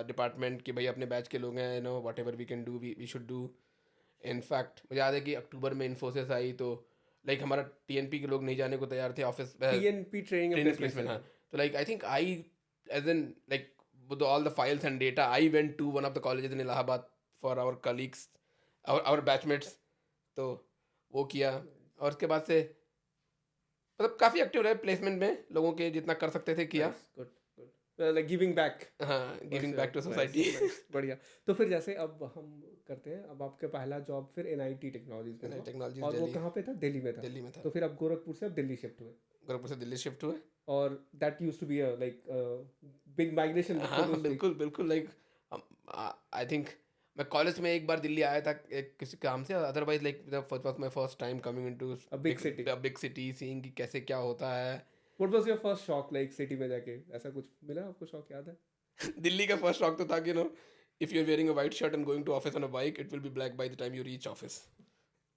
department कि भाई अपने बैच के लोग हैं, whatever we can do we should do. In fact मुझे याद है कि अक्टूबर में इन्फोसिस आई, तो लाइक हमारा TNP के लोग नहीं जाने को तैयार थे office. TNP training and training placement, हाँ। तो like I think I as an like with all the files and data, I went to one of the colleges in Allahabad for our colleagues, our batchmates. तो वो किया, और उसके बाद से मतलब काफ़ी एक्टिव रहे प्लेसमेंट में, लोगों के जितना कर सकते थे किया। Good good, like giving back. हाँ, giving back to nice society. Nice, बढ़िया। तो फिर जैसे अब हम करते हैं, अब आपका पहला जॉब फिर NIT टेक्नोलॉजीज में हुआ, टेक्नोलॉजी और वो दिल्ली, कहाँ पे था? दिल्ली में था। दिल्ली में था। तो फिर आप गोरखपुर से अब दिल्ली शिफ्ट हुए, गोरखपुर से दिल्ली शिफ्ट हुए। और that used to be a like big migration हाँ फॉर हाँ, दोस। बिल्कुल बिल्कुल। लाइक आई थिंक मैं कॉलेज में एक बार दिल्ली आया था एक किसी काम से। Otherwise like was my first time coming into A big city. Big city, seeing कि कैसे क्या होता है। What was your first shock, like city में जाके ऐसा कुछ मिला आपको शॉक, याद है? दिल्ली का फर्स्ट शॉक तो था कि if you are wearing a white shirt and going to office on a bike, it will be black by the time you reach office.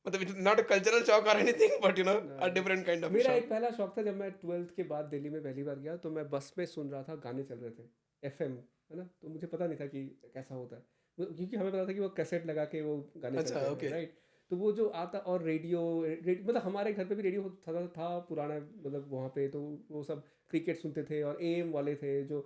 मतलब it is not a cultural shock और anything, but a different kind of मेरा shock. एक पहला शौक था जब मैं 12th के बाद दिल्ली में पहली बार गया, तो मैं बस में सुन रहा था, गाने चल रहे थे FM, है ना, तो मुझे पता नहीं था कि कैसा होता है क्योंकि हमें पता था कि वो कैसेट लगा के वो गाने अच्छा, चलते हैं, ओके। राइट। तो वो जो आता, और रेडियो मतलब हमारे घर पे भी रेडियो था पुराना, मतलब वहाँ पे तो वो सब क्रिकेट सुनते थे, और AM वाले थे जो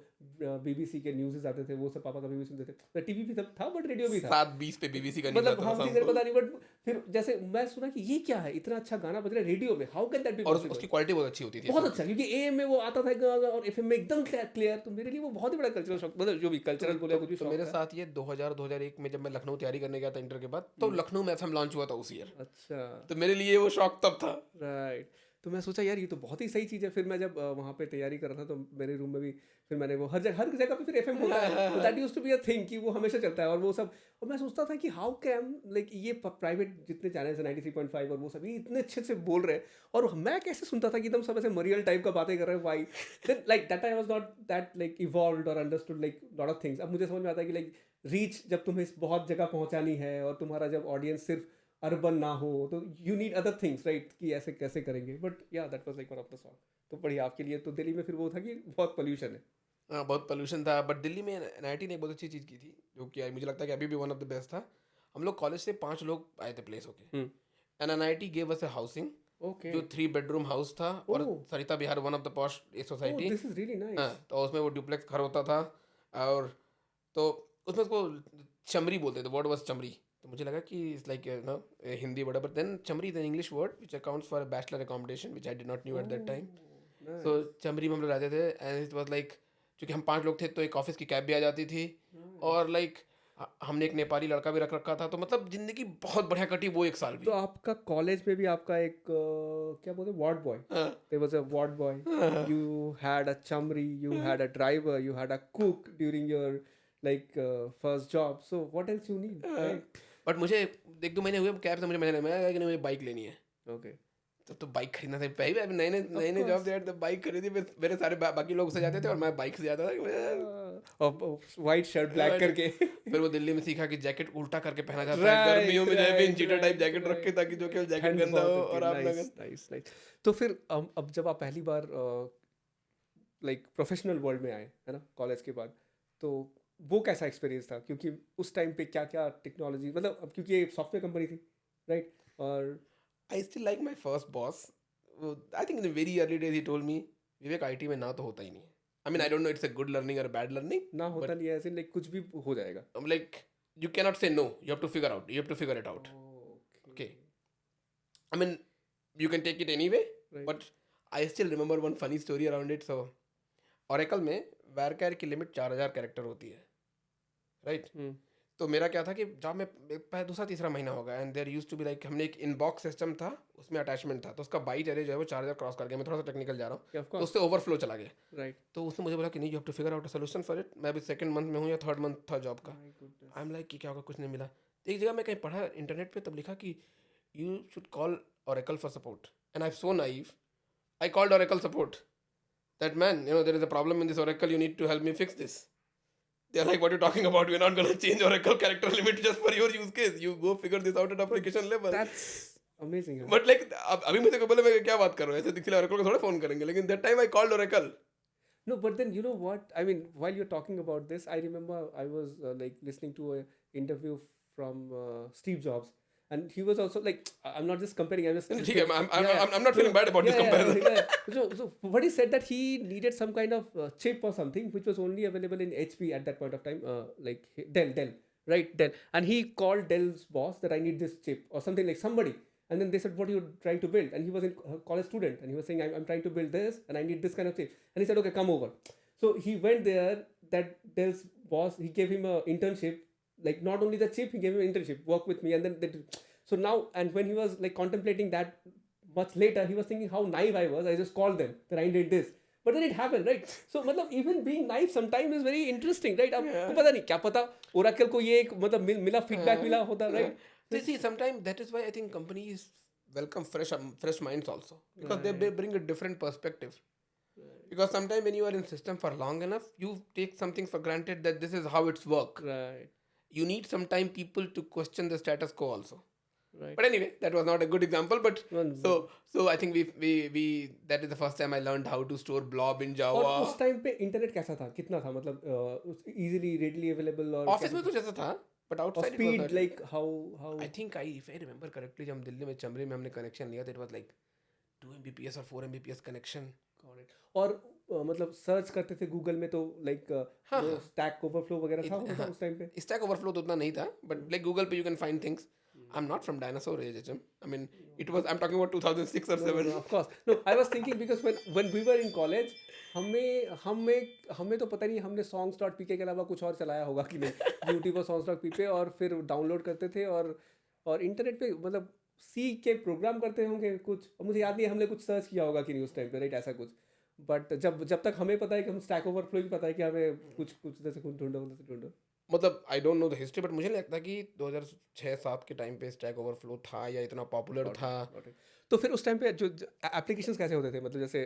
BBC के न्यूज़ आते थे, वो सब पापा कभी भी सुनते थे। TV भी तब था बट रेडियो भी था। 7:20 पे BBC का न्यूज़ मतलब आता था हाँ, शाम मुझे को। पता नहीं, बट फिर जैसे मैं सुना कि ये क्या है, इतना अच्छा गाना बज रहा है रेडियो में, हाउ कैन दैट बी और पॉसिबल। उसकी क्वालिटी बहुत अच्छी होती थी। बहुत अच्छा, क्योंकि AM में वो आता था गाना और FM में एकदम क्लियर, तो मेरे लिए वो बहुत ही बड़ा कल्चरल शॉक, मतलब जो भी कल्चरल बोले कुछ भी तो शॉक मेरे था। साथ ये 2000-2001 में जब मैं लखनऊ तैयारी करने गया था इंटर के बाद, तो लखनऊ में FM लॉन्च हुआ था उस ईयर। अच्छा, तो मेरे लिए वो शॉक तब था। राइट। तो मैं सोचा यार ये तो बहुत ही सही चीज़ है। फिर मैं जब वहाँ पे तैयारी कर रहा था, तो मेरे रूम में भी फिर मैंने वो हर जगह पे फिर FM होता है, तो that used to be a thing कि वो हमेशा चलता है, और वो सब। और मैं सोचता था कि हाउ कैन लाइक ये प्राइवेट जितने चैनल्स हैं 93.5 और वो सब, ये इतने अच्छे से बोल रहे हैं, और मैं कैसे सुनता था कि एकदम सब ऐसे मरियल टाइप का बातें कर रहे हैं, why then like that I was not that like evolved और understood like lot of things. अब मुझे समझ में आता है कि लाइक रीच जब तुम्हें बहुत जगह पहुंचानी है, और तुम्हारा जब ऑडियंस सिर्फ अर्बन ना हो, तो you need other things, right, कि ऐसे कैसे करेंगे। बट या that was like one of the song. तो बढ़िया आपके लिए। तो दिल्ली में फिर वो था कि बहुत पोल्यूशन है। हाँ, बहुत पोल्यूशन था, बट दिल्ली में NIT ने एक बहुत अच्छी चीज़ की थी, जो कि मुझे लगता है कि अभी भी वन ऑफ द बेस्ट था। हम लोग कॉलेज से 5 लोग आए थे प्लेस होके। And NIT gave us a housing Okay. जो 3 बेडरूम हाउस था और Oh. Sarita Vihar one of the posh Oh, society. this is really nice. हाँ, तो उसमें वो डुप्लेक्स घर होता था और तो उसमें उसको चमरी बोलते थे, वर्ड वाज चमरी। तो मुझे लगा कि it's like no Hindi word, but then chummery is an English word which accounts for bachelor accommodation which I did not knew at that time. Oh, so nice. Chummery में हम लोग रहते थे एंड इट वाज लाइक, क्योंकि हम 5 लोग थे तो एक ऑफिस की कैब भी आ जाती थी Nice. और लाइक हमने एक नेपाली लड़का भी रख रखा था, तो मतलब जिंदगी बहुत बढ़िया कटी वो 1 साल तो भी। आपका कॉलेज में भी आपका एक क्या बोलते हैं वार्ड बॉय, हाँ, there was a ward boy, हाँ, you had a chamri, you हाँ, had a driver, you had a cook during your like first job, so what else you need, हाँ। right? बट मुझे 1-2 महीने हुए cab से, मुझे मैंने कि मुझे बाइक लेनी है। Okay, तब तो बाइक खरीदना था, पहले अभी नए नए of नए नए जॉब course. दिया तो बाइक खरीदी, फिर मेरे सारे बाकी लोग उससे जाते थे और मैं बाइक से जाता था कि White shirt black मैं- करके. फिर वो दिल्ली में सीखा कि जैकेट उल्टा करके पहना जाता है Right, गर्मियों में, जो है right, cheater type right, jacket रख के, right, ताकि जो कि right. जैकेट ठंड गंदा बहुत हो होती और है, आप ना nice, nice, nice. तो फिर अब जब आप पहली बार लाइक प्रोफेशनल वर्ल्ड में आए है ना कॉलेज के बाद, तो वो कैसा एक्सपीरियंस था, क्योंकि उस टाइम पे क्या क्या टेक्नोलॉजी, मतलब अब क्योंकि ये सॉफ्टवेयर कंपनी थी, राइट? और I still like my first boss. I think in very early days he told me, Vivek IT में ना तो होता ही नहीं है। I mean I don't know it's a good learning और बैड लर्निंग, ना होता बट नहीं है, ऐसे लाइक कुछ भी हो जाएगा. Like you cannot say no, you have to figure out, you have to figure it out. Okay, Okay. I mean, you can take it anyway, right. but I still remember one funny story around it. So, Oracle में varchar की limit 4000 character होती है, right? तो मेरा क्या था कि जब मैं पहले दूसरा तीसरा महीना होगा and there used to be like, हमने एक इनबॉक्स सिस्टम था, उसमें अटैचमेंट था, तो उसका बाइट एरे जो है वो 4000 क्रॉस कर गया। मैं थोड़ा सा टेक्निकल जा रहा हूँ, ऑफ तो कोर्स, उससे ओवरफ्लो चला गया। राइट. तो उसने मुझे बोला कि नहीं, you have to figure out a solution for it. मैं अभी 2nd मंथ में हूँ या 3rd मंथ था जॉब का। My goodness. I am like कि क्या होगा, कुछ नहीं मिला। तो एक जगह मैं कहीं पढ़ा इंटरनेट पे, तब लिखा कि you should call Oracle for support, and I'm so naive, I called Oracle support, that man, there is a problem in this Oracle, you need to help me fix this. They're like, what are you talking about, we're not going to change Oracle character limit just for your use case, you go figure this out at application level. That's amazing. But like अभी मुझे को बोले मैं क्या बात कर रहा हूँ, ऐसे दिखले Oracle को थोड़ा फोन करेंगे, लेकिन that time I called Oracle. No, but then you know what? I mean, while you're talking about this, I remember I was like listening to a interview from Steve Jobs, and he was also like, I'm not just comparing. I'm just ठीक है, I'm not No, feeling bad about this yeah, comparison. yeah. So what he said that he needed some kind of chip or something which was only available in HP at that point of time, like Dell, right? Dell, and he called Dell's boss that I need this chip or something, like somebody. And then they said, what are you trying to build? And he was a college student, and he was saying, I'm trying to build this, and I need this kind of chip. And he said, okay, come over. So he went there. That Dell's boss, he gave him an internship. Like not only the chip, he gave him an internship. Work with me, and then they did. So now, and when he was like contemplating that much later, he was thinking how naive I was. I just called them that I need this. But then it happened, right? So मतलब even being naive sometimes is very interesting, right? आपको पता नहीं क्या पता Oracle को ये एक मतलब मिला feedback मिला होता, right? So you see, sometimes that is why I think companies welcome fresh minds also, because they bring a different perspective. Because sometimes when you are in system for long enough, you take something for granted that this is how it's work. Right, You need sometime people to question the status quo also. right. But anyway, that was not a good example. But Well, so I think we that is the first time I learned how to store blob in और Java. उस time पे internet कैसा था, कितना था, मतलब easily readily available, और office में तो जैसा था, but और outside it was speed not. Like how I think if I remember correctly, जब हम दिल्ली में चमरी में हमने कनेक्शन लिया, तो it was like 2 Mbps और 4 Mbps कनेक्शन. और मतलब सर्च करते थे गूगल में तो लाइक हाँ, वो हाँ. स्टैक ओवरफ्लो वगैरह था, होता था हाँ. उस टाइम पे. स्टैक ओवरफ्लो तो उतना नहीं था, बट लाइक गूगल पे you can find things. I am not from dinosaur age hmm. I mean it was, I am talking about 2006 or 7. Of course, no I was thinking because when we were in college, हमें तो पता नहीं हमने songs dot पीके के अलावा कुछ और चलाया होगा कि नहीं, यूट्यूब और songs डॉट पीके, और फिर डाउनलोड करते थे, और इंटरनेट पे मतलब सी के प्रोग्राम करते होंगे कुछ, और मुझे याद नहीं हमने कुछ सर्च किया होगा कि नहीं उस टाइम पे, राइट, ऐसा कुछ. बट जब तक हमें पता है कि हम स्टैक ओवरफ्लो भी पता है कि हमें कुछ कुछ जैसे कुछ ढूंढो. मतलब I don't know the history, but मुझे नहीं लगता कि 2006-7 के टाइम पे स्टैक ओवरफ्लो था या इतना पॉपुलर था. तो फिर उस टाइम पे जो एप्लीकेशंस कैसे होते थे, मतलब जैसे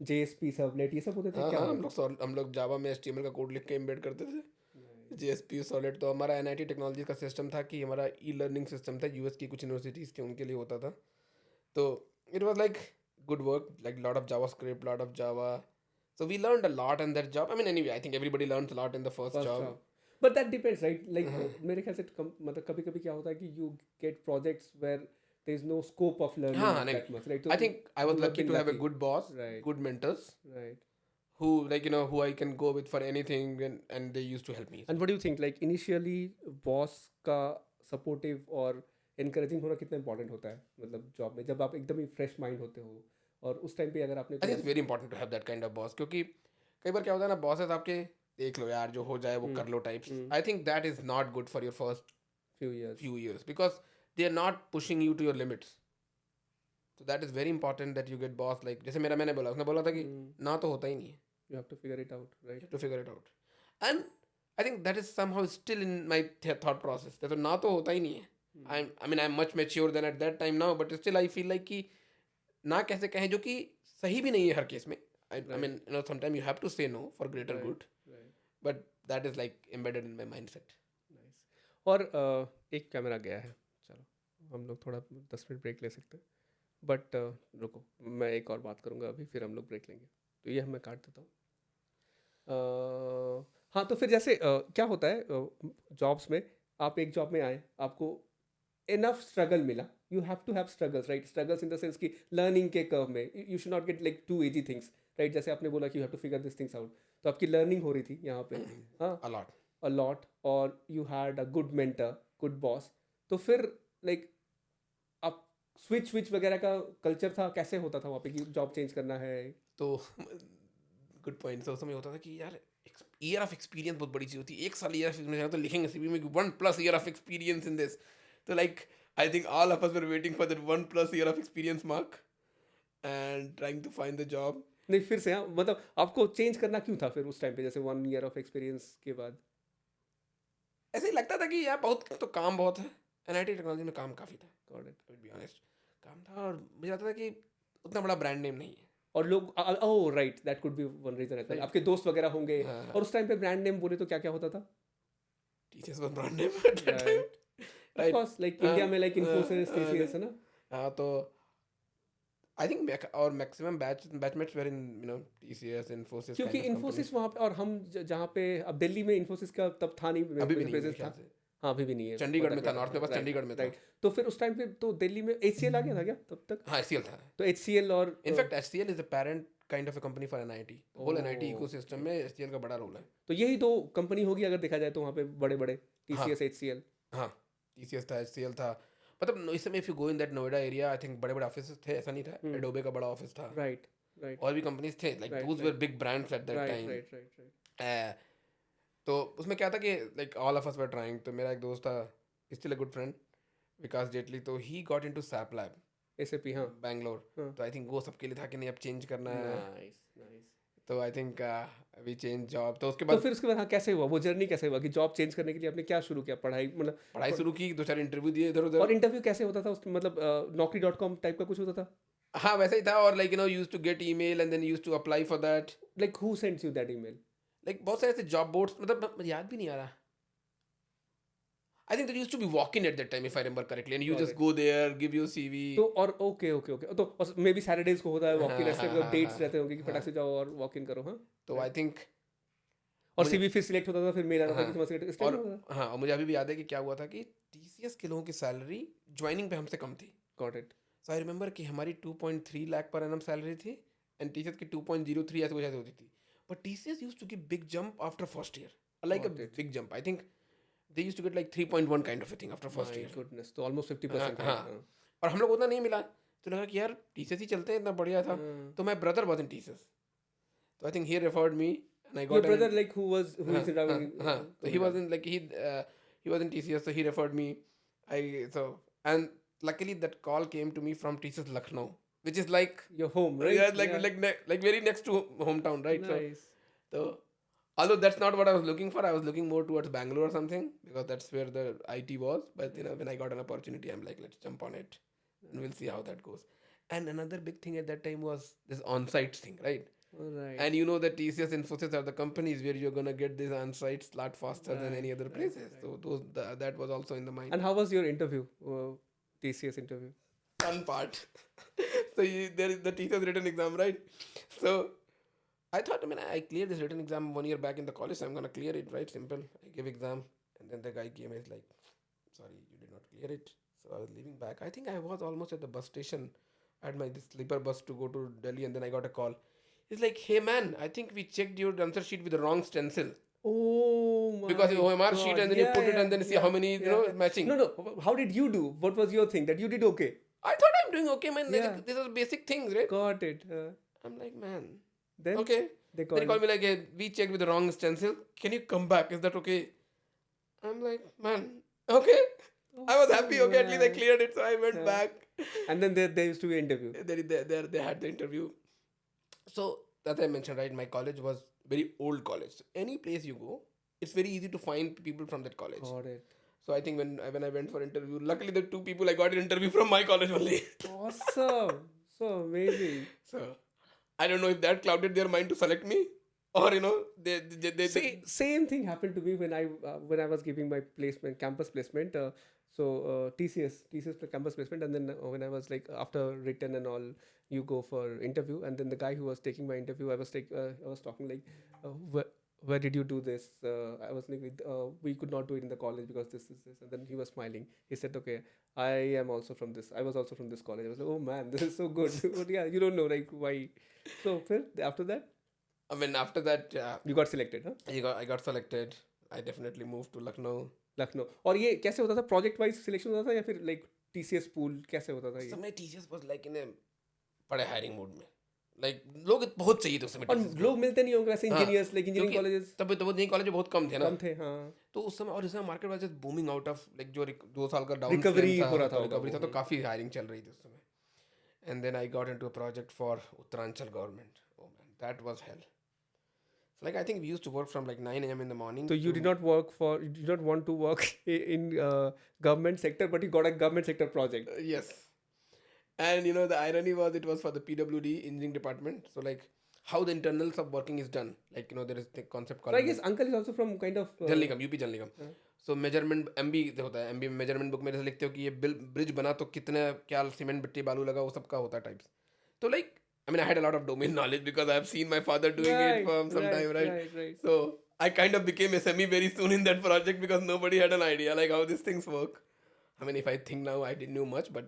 JSP सबनेट ये सब होते थे हाँ क्या? हाँ, हम लोग जावा में HTML का कोड लिख के एम्बेड करते थे. JSP सॉलिड तो हमारा NIT टेक्नोलॉजी का सिस्टम था, कि हमारा ई-लर्निंग सिस्टम था, यूएस की कुछ यूनिवर्सिटीज़ के उनके लिए होता था. तो it was like good work, like lot of JavaScript, lot of Java. So we learned a lot in that job. I mean, anyway, I think everybody learns a lot in the first job. But that depends, right? Like मेरे ख्याल से मतलब कभी कभी क्या होता है कि you get projects where there is no scope of learning हाँ नहीं, that much, right? I think I was you have lucky been to have a lucky. good boss, Right. good mentors, Right. who like who I can go with for anything, and they used to help me. And what do you think, like initially boss का supportive और encouraging होना कितना important होता है मतलब job में, जब आप एकदम ही फ्रेश माइंड होते हो और उस टाइम पे अगर आपने I कोई think it's very important to have that kind of boss, क्योंकि कई बार क्या होता है ना, बॉसेस आपके देख लो यार जो हो जाए वो कर लो types. I think that is not good for your first few years, few years, because they are not pushing you to your limits. So that is very important that you get boss like, जैसे मैंने बोला, उसने बोला था कि ना तो होता ही नहीं है, you have to figure it out, you right? have to figure it out. And I think that is somehow still in my thought process, जैसे ना तो होता ही नहीं है. I mean I'm much mature than at that time now, but still I feel like कि ना कैसे कहें, जो कि सही भी नहीं है हर केस में. I mean sometimes you have to say no for greater good, Right. but that is like embedded in my mindset. Nice. और एक कैमरा गया है, चलो हम लोग थोड़ा 10 मिनट ब्रेक ले सकते हैं, बट रुको मैं एक और बात करूँगा अभी, फिर हम लोग ब्रेक लेंगे, तो ये मैं काट देता हूँ. हाँ, तो फिर जैसे क्या होता है जॉब्स में, आप एक जॉब में आए, आपको इनफ स्ट्रगल मिला, you have to have struggles, right? Struggles in the sense कि लर्निंग के कर्व में you should not get like too easy things, right? जैसे आपने बोला कि you have to figure this things out, तो आपकी लर्निंग हो रही थी यहाँ पे, हाँ, A lot. अ लॉट, और you had a good mentor, good boss, तो फिर लाइक आप स्विच वगैरह का कल्चर था, कैसे होता था वहाँ पे कि जॉब चेंज करना है? तो गुड पॉइंट. तो उस समय होता था कि यार ईयर ऑफ एक्सपीरियंस बहुत बड़ी चीज होती है. 1 साल ईयर ऑफ एक्सपीरियंस तो लिखेंगे सीवी में कि 1+ year of experience in this. तो like I think all of us were waiting for that 1+ year of experience mark and trying to find the job. नहीं, फिर से हाँ, मतलब आपको चेंज करना क्यों था फिर उस टाइम पे, जैसे 1 ईयर ऑफ एक्सपीरियंस के बाद? ऐसे ही लगता था कि यार बहुत तो काम बहुत है. एनआईटी टेक्नोलॉजी में काम काफ़ी था, Got it. To be honest. काम था, और मुझे लगता था कि उतना बड़ा ब्रांड नेम नहीं है. और लोग oh right, that could be one reason as well, आपके दोस्त वगैरह होंगे, हाँ. और उस टाइम पे ब्रांड नेम बोले तो क्या क्या होता था? TCS was brand name at that time. Of course, like India में लाइक इन्फोसिस, टीसीएस है ना? हाँ, तो आई थिंक और maximum batchmates were in TCS, Infosys क्योंकि काइंड ऑफ इन्फोसिस वहाँ पे, और हम जहाँ पे अब दिल्ली में इन्फोसिस का तब था नहीं, अभी भी नहीं है presence मेरे ख्याल था. से. हाँ, अभी भी नहीं है, चंडीगढ़ पता में था, क्या नॉर्थ में, बस Right, चंडीगढ़ में था. right. तो फिर उस टाइम पे तो दिल्ली में HCL आ गया था क्या तब तक? हाँ, एचसीएल था. तो HCL और in fact HCL is the parent kind of a company for NIT. Whole NIT Oh, ecosystem में एचसीएल का बड़ा रोल है. तो यही दो कंपनी होगी अगर देखा जाए तो वहाँ पे बड़े बड़े, TCS, HCL. हाँ, टीसीएस था, एचसीएल था. मतलब इस समय if you go in that Noida area, I think बड़े बड़े ऑफिस थे, ऐसा नहीं था. एडोबे का बड़ा ऑफिस था, राइट, राइट, और भी कंपनीज थे, like those were big brands at that right, time. Right, right. तो उसमें क्या था कि like all of us were trying. तो मेरा एक दोस्त था, स्टिल अ गुड फ्रेंड, विकास जेटली. तो he got into SAP lab SAP, हाँ. बैंगलोर. हाँ. तो आई थिंक वो सबके लिए था कि नहीं अब चेंज करना है. Nice, nice. तो I think we change job. तो उसके तो बाद फिर उसके बाद हाँ, कैसे हुआ वो जर्नी, कैसे हुआ कि जॉब चेंज करने के लिए आपने क्या शुरू किया, पढ़ाई मतलब? पढ़ाई शुरू की, 2-4 इंटरव्यू दिए इधर और उधर. इंटरव्यू कैसे होता था उस मतलब naukri.com टाइप का कुछ होता था? हाँ, वैसे ही था. और like use to get email and then use to apply for that. Like who sends you that email? Like बहुत सारे ऐसे जॉब बोर्ड्स, मतलब याद भी नहीं आ रहा. I think there used to be walk-in at that time, if I remember correctly, and you Got just it. go there, give your CV. तो और ओके ओके ओके, तो मे बी सैटरडेज को होता है वॉक इन, हाँ, ऐसे हाँ, dates हाँ, रहते होंगे कि हाँ. फटाक से जाओ और वॉक इन करो, हाँ. तो आई थिंक और मुझे- सीवी फिर सिलेक्ट होता था, फिर मेल आता था हाँ, कि तुम्हारा सिलेक्ट, इस और टाइप होता था. हाँ, और मुझे अभी भी याद है कि क्या हुआ था कि टीसीएस के लोगों की सैलरी ज्वाइनिंग पे हमसे कम थी. Got it. So I remember कि हमारी 2.3 लाख पर एनम सैलरी थी, एंड टीसीएस की 2.03 ऐसे कुछ ऐसे होती थी. But TCS used to give big jump after first year, like a Got it. Big jump. I think they used to get like 3.1 kind of a thing after first my year. Goodness, तो almost 50%. हाँ, और हम लोग उतना नहीं मिला. तो लगा कि यार टीसीएस ही चलते हैं, इतना बढ़िया था. तो my brother was in TCS. So I think he referred me, and I your got brother like who is हाँ. So he was in like he was in TCS, so he referred me. And luckily that call came to me from TCS Lucknow, which is like your home, right? yeah, like very next to hometown, right? Nice. So although that's not what I was looking for, I was looking more towards Bangalore or something, because that's where the IT was. But when I got an opportunity, I'm like, let's jump on it, and we'll see how that goes. And another big thing at that time was this on-site thing, right? All right. And you know that TCS, Infosys are the companies where you're gonna get these on-sites a lot faster than any other places. So that was also in the mind. And how was your interview, TCS interview? Fun part. So there is the TCS written exam, right? So I thought, I cleared this written exam 1 year back in the college, so I'm gonna clear it, right? Simple. I give exam, and then the guy came and is like, sorry, you did not clear it. So I was leaving back. I think I was almost at the bus station. I had my this sleeper bus to go to Delhi, and then I got a call. He's like, "Hey man, I think we checked your answer sheet with the wrong stencil Oh because it's my OMR sheet, God. and then you Yeah, put it yeah, and then see yeah, how many yeah. matching." No, no. How did you do? What was your thing that you did okay? I thought I'm doing okay, man. Yeah, Like, these are basic things, right? got it. I'm like, man, Then okay. they Then he call called you. me like, hey, we checked with the wrong stencil. Can you come back? Is that okay? I'm like, man, okay. I was Oh happy. Okay, at least I man. cleared it. So I went Yeah. back. And then there used to be an interview. They had the interview. So that I mentioned, right? My college was very old college. So any place you go, it's very easy to find people from that college. Got it. So I think when I went for interview, luckily the two people I got an interview from my college only. Awesome. So amazing. So I don't know if that clouded their mind to select me, or Same thing happened to me when I was giving my placement, campus placement. TCS campus placement, and then when I was like after written and all, you go for interview, and then the guy who was taking my interview, I was talking like, where did you do this? I was like, we could not do it in the college because this, and then he was smiling. He said, okay, I am also from this. I was also from this college. I was like, oh man, this is so good. But yeah, you don't know like why. So Phil, after that, I mean, after that, you got selected, huh? I got selected. I definitely moved to Lucknow. Lucknow और ये कैसे होता था project wise selection होता था या फिर like TCS pool कैसे होता था ये समय टीचर्स वाज लाइक इन बड़े हायरिंग मूड में, लाइक लोग बहुत चाहिए थे उस समय और teachers को। लोग मिलते नहीं होंगे वैसे हाँ, इंजीनियर्स लाइक इंजीनियरिंग क्योंकि कॉलेजेस तब तो वो नहीं कॉलेज बहुत कम थे ना, कम थे हाँ तो उस समय और इस समय market was just booming out of like जो 2 साल का डाउन रिकवरी हो रहा था रिकवरी था, तो काफी हायरिंग चल रही थी उस समय। And then I got into a project for Uttaranchal government. Oh man, that was hell. Like I think we used to work from like 9 a.m. in the morning. so you did not you did not want to work in government sector but you got a government sector project Yes. And the irony was it was for the PWD engineering department. So like how the internals of working is done. Like there is the concept so called I guess uncle is also from kind of जल निगम, UP जल निगम। सो measurement MB होता है, MB में measurement book में जैसे लिखते हो कि ये ब्रिज बना तो कितने क्या सीमेंट मिट्टी बालू लगा, वो सबका होता है टाइप्स। तो like I mean, I had a lot of domain knowledge because I've seen my father doing it for some time, right? right. So I kind of became SME very soon in that project because nobody had an idea like how these things work. I mean, if I think now, I didn't know much, but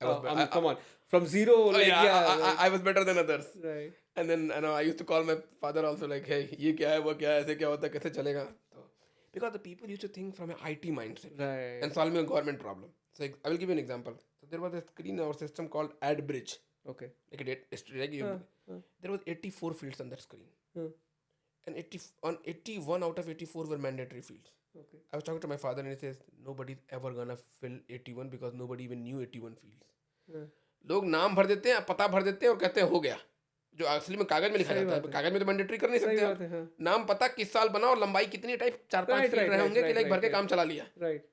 I was. I mean, come on from zero like I was better than others. right And then I used to call my father also like, hey, ये क्या है, वो क्या है, ऐसे क्या होता है, कैसे चलेगा? So because the people used to think from an IT mindset right and solving a government problem. So like, I will give you an example. So there was a screen or system called AdBridge. okay Like there was 84 fields on that screen, and 81 out of 84 were mandatory fields. okay I was talking to my father and he says nobody's ever gonna fill 81 because nobody even knew 81 fields. लोग नाम भर देते हैं, पता भर देते हैं और कहते हैं हो गया, जो असली में कागज में लिखा सही जाता है। बात है। कागज में तो मैंडेटरी कर नहीं सही सकते बात है, आप। हाँ। नाम पता किस साल बना और लंबाई कितनी टाइप 4-5 Right, फीट right, रहे right, होंगे कि right, लाइक भर के right, काम चला लिया। right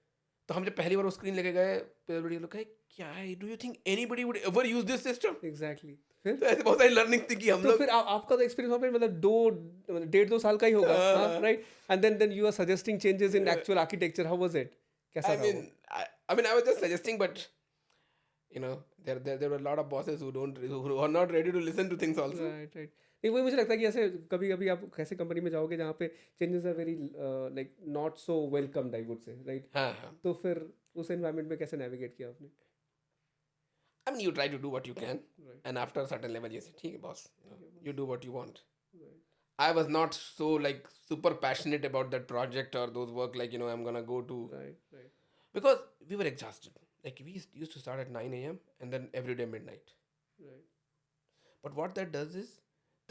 तो हम जब पहली बार वो स्क्रीन लेके गए, PWD लोग कहे क्या है, do you think anybody would ever use this system? exactly फिर तो ऐसे बहुत सारी लर्निंग थी कि हम तो लोग फिर आपका तो एक्सपीरियंस वहाँ पे मतलब 1.5-2 साल का ही होगा हाँ right and then you are suggesting changes in actual architecture how was it कैसा I था mean, I was just suggesting, but there were a lot of bosses who are not ready to listen to things also. Right right नहीं वही मुझे लगता है कि ऐसे कभी कभी आप कैसे कंपनी में जाओगे जहाँ पे changes are very like not so welcomed I would say right हाँ हाँ। तो फिर उस एनवायरनमेंट में कैसे नेविगेट किया आपने I mean, you try to do what you can, Right. and after a certain level, you say, "ठीक है, boss, you do what you want." Right. I was not so like super passionate about that project or those work like I'm gonna go to right because we were exhausted. Like we used to start at 9 a.m. and then every day midnight. right But what that does is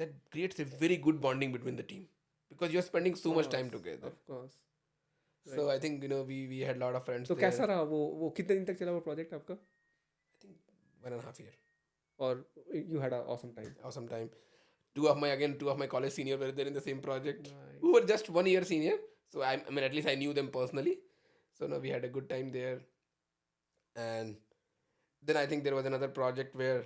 that creates a very good bonding between the team because you're spending so much time together. of course So I think we had a lot of friends तो there. कैसा रहा वो कितने दिन तक चला वो project आपका I think 1.5 year. और you had an awesome time Awesome time. Two of my college senior were there in the same project, Right. who were just 1 year senior. So I mean, at least I knew them personally. So no, we had a good time there. And then I think there was another project where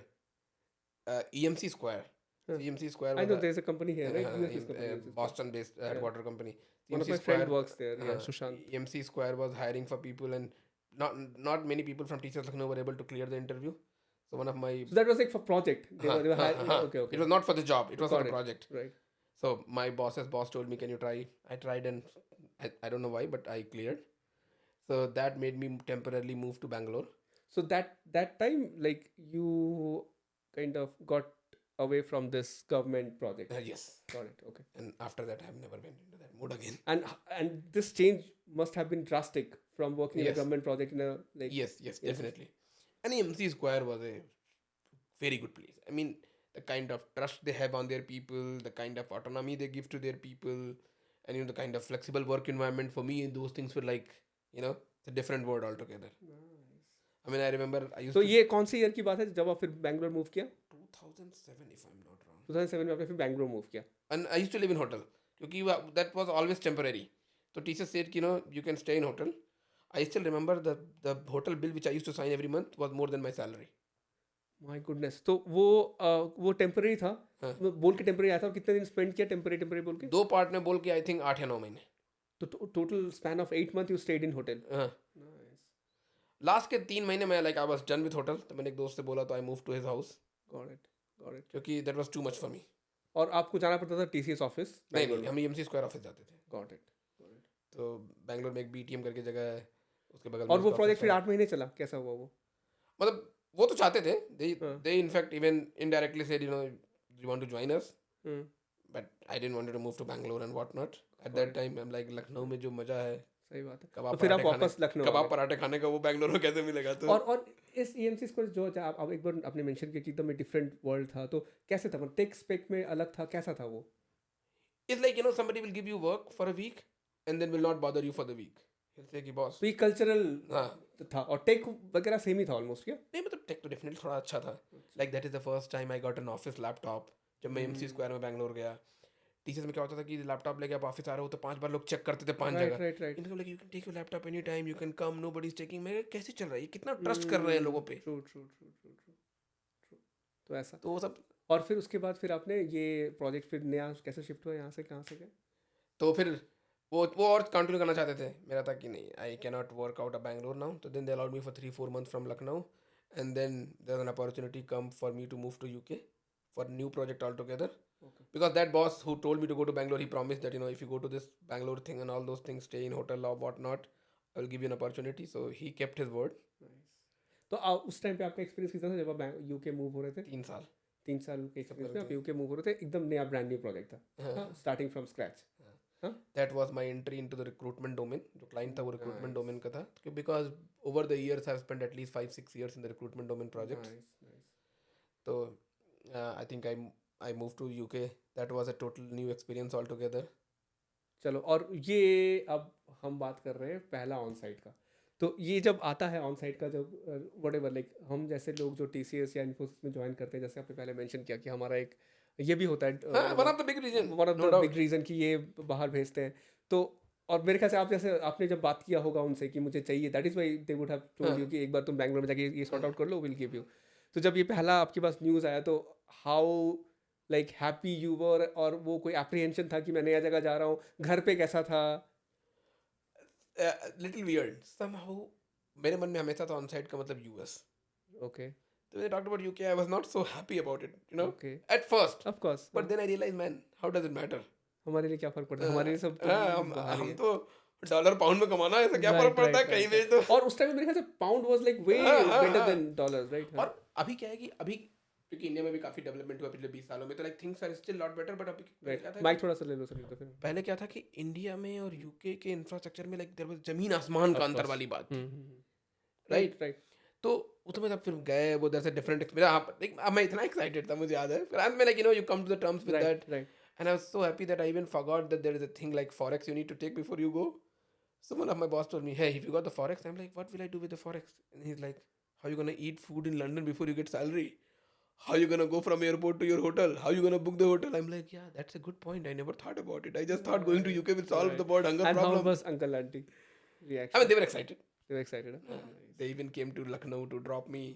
EMC Square. Huh. EMC Square I was know there's a company here right UFS company UFS. Boston-based headquarter company. One of EMC my friend works there yeah Sushant EMC Square was hiring for people, and not many people from Teachers Lucknow were able to clear the interview. So one of my so that was like for project they were hiring okay it was not for the job, it was for Got the it. project. right So my boss told me, can you try? I tried and I don't know why, but I cleared. So that made me temporarily move to Bangalore. So that time, like, you kind of got away from this government project. Yes. Got it. Okay. And after that, I've never went into that mode again. And this change must have been drastic from working in a Yes. government project in a like. Yes, Yes. definitely. And MC Square was a very good place. I mean, the kind of trust they have on their people, the kind of autonomy they give to their people, and the kind of flexible work environment for me, those things were like, it's a different world altogether. I mean, I remember I used तो to ये कौन से year की बात है जब आप फिर बैंगलोर मूव किया? 2007 if I'm not wrong. 2007 में आपने फिर बैंगलोर मूव किया. And I used to live in hotel. क्योंकि that was always temporary. So teacher said, you can stay in hotel. I still remember the hotel bill which I used to sign every month was more than my salary. My goodness. तो वो temporary था. हाँ. बोल के temporary आया था और कितने दिन स्पेंड किया टेम्पररी बोल के? 2 पार्ट में बोल के आई थिंक 8 या 9 महीने. तो total span of 8 month you stayed in hotel. हाँ. लास्ट के 3 महीने में like I was done with hotel. तो मैंने एक दोस्त से बोला तो I move to his house. Got it. क्योंकि that was too much for me. और आपको जाना पड़ता था टीसीएस ऑफिस? नहीं, हम एमसी स्क्वायर ऑफिस जाते थे. Got it. तो बैंगलोर में एक बीटीएम करके जगह है, उसके बगल में. और वो प्रोजेक्ट फिर 8 महीने चला. कैसा हुआ वो? मतलब वो तो चाहते थे. they in fact even indirectly said, you want to join us? But I didn't want to move to Bangalore and whatnot. At that time, I'm like, Lucknow में जो मजा है. सही बात है. कबाब तो फिर आप पराठे वापस लखनऊ आ कबाब गए. पराठे खाने का वो बैंगलोर में कैसे मिलेगा? तो और इस ईएमसी को जो आप एक बार आपने मेंशन किया कि एकदम डिफरेंट वर्ल्ड था. तो कैसे था? टेक स्पेक में अलग था. कैसा था वो? it's like, somebody will give you work for a week and then will not bother you for the week. He'll say कि boss. तो ये कल्चरल हाँ. था और टेक वगैरह सेम ही था ऑलमोस्ट. क्या नहीं, मतलब टेक तो डेफिनेटली थोड़ा अच्छा था. Like that is the first time I got an office laptop. जब मैं एमसी स्क्वायर में बैंगलोर गया, टीचर्स में क्या होता था कि लैपटॉप लेके आप ऑफिस आ रहे हो तो 5 बार लोग चेक करते थे 5 जगह. राइट. इनको like you can take your laptop any time, you can come, nobody is taking. मैं कैसे चल रहा है ये? कितना ट्रस्ट कर रहे हैं लोगों पे. ट्रू. तो ऐसा. तो वो सब. और फिर उसके बाद फिर आपने ये प्रोजेक्ट फिर नया कैसे शिफ्ट हुआ यहाँ से? कहाँ से गए? तो फिर वो और कंटिन्यू करना चाहते थे. मेरा था कि नहीं, I can not work out of Bangalore now. तो then they allowed me for 3-4 months from Lucknow. And then there an opportunity come for me to move to UK for new project all together. Because that boss who told me to go to Bangalore, he promised that, if you go to this Bangalore thing and all those things, stay in hotel or whatnot, I will give you an opportunity. So he kept his word. तो उस time पे आपका experience कितना था जब आप UK move हो रहे थे? 3 साल. 3 साल के एक्सपीरियंस में आप यूके मूव हो रहे थे. एकदम नया ब्रांड न्यू प्रोजेक्ट था. Starting from scratch. That was my entry into the recruitment domain. जो client था वो recruitment domain का था. Because over the years I've spent at least 5-6 years in the recruitment domain projects. Nice. So I think I moved to UK. That was a total new experience altogether. चलो, और ये अब हम बात कर रहे हैं पहला ऑन साइट का. तो ये जब आता है ऑन साइट का, जब व्हाटएवर लाइक हम जैसे लोग जो टीसीएस या इन्फोसिस में ज्वाइन करते हैं, जैसे आपने पहले मेंशन किया कि हमारा एक ये भी होता है one of the big reason. One of the big reason कि ये बाहर भेजते हैं. तो और मेरे ख्याल से आप जैसे आपने जब बात किया होगा उनसे कि मुझे चाहिए, that is why they would have told you कि एक बार तुम बैंगलोर में जाके ये सॉर्ट आउट कर लो, विल गिव यू. तो जब ये पहला आपके पास न्यूज़ आया तो how like happy you were, और वो कोई एप्रीहेंशन था कि मैं नया जगह जा रहा हूँ? घर पे कैसा था? Little weird. Somehow मेरे मन में हमेशा था ऑन साइट का मतलब US. Okay. So they talked about UK. I was not so happy about it, Okay. at first. Of course. But then I realized, man, how does it matter? हमारे लिए क्या फर्क पड़ता है? हमारे लिए सब हम तो डॉलर पाउंड में कमाना है, ऐसा क्या फर्क पड़ता है? कहीं भेज दो. और उस टाइम मेरे ख्याल से pound was like way better than dollars, right? और अभी क्या है कि अभी क्योंकि इंडिया में भी काफी डेवलपमेंट हुआ पिछले 20 सालों में, तो like things are still lot better. But अभी क्या था, माइक थोड़ा सा ले लो सर. तो फिर पहले क्या था कि इंडिया में और यूके के इंफ्रास्ट्रक्चर में लाइक देयर वाज जमीन आसमान का अंतर वाली बात. राइट. तो उसमें जब फिर गए वो दर से डिफरेंट एक्सपीरियंस. अब मैं इतना एक्साइटेड था, मुझे याद है. फिर अंत में like you come to the terms with that. And I was so happy that I even forgot that there is a thing like forex you need to take before you go. So one of my boss told me, hey, if you got the forex, I'm like, what will I do with the forex? And he's like, how are you gonna eat food in London before you get salary? How are you gonna go from airport to your hotel? How are you gonna book the hotel? I'm like, yeah, that's a good point. I never thought about it. I just thought going to UK will solve the board hunger And problem. how was uncle auntie reaction? I mean, they were excited. They were excited. Huh? They even came to Lucknow to drop me.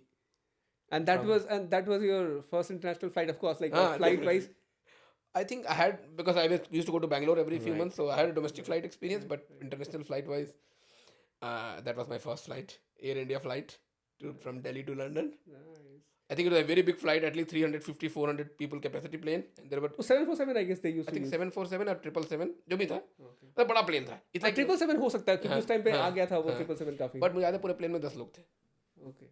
And that was your first international flight, of course, like flight wise. I think I had, because I used to go to Bangalore every few months, so I had a domestic flight experience, but international flight wise, that was my first flight, Air India flight from Delhi to London. Nice. I think it was a very big flight, at least 350-400 people capacity plane, and there were 747 I guess they used I to think use. 747 और 777 जो भी था, मतलब बड़ा plane था. It's like 777 हो सकता है क्योंकि उस टाइम पे आ गया था वो 777 काफी. but मुझे याद है पूरे प्लेन में 10 लोग थे. Okay.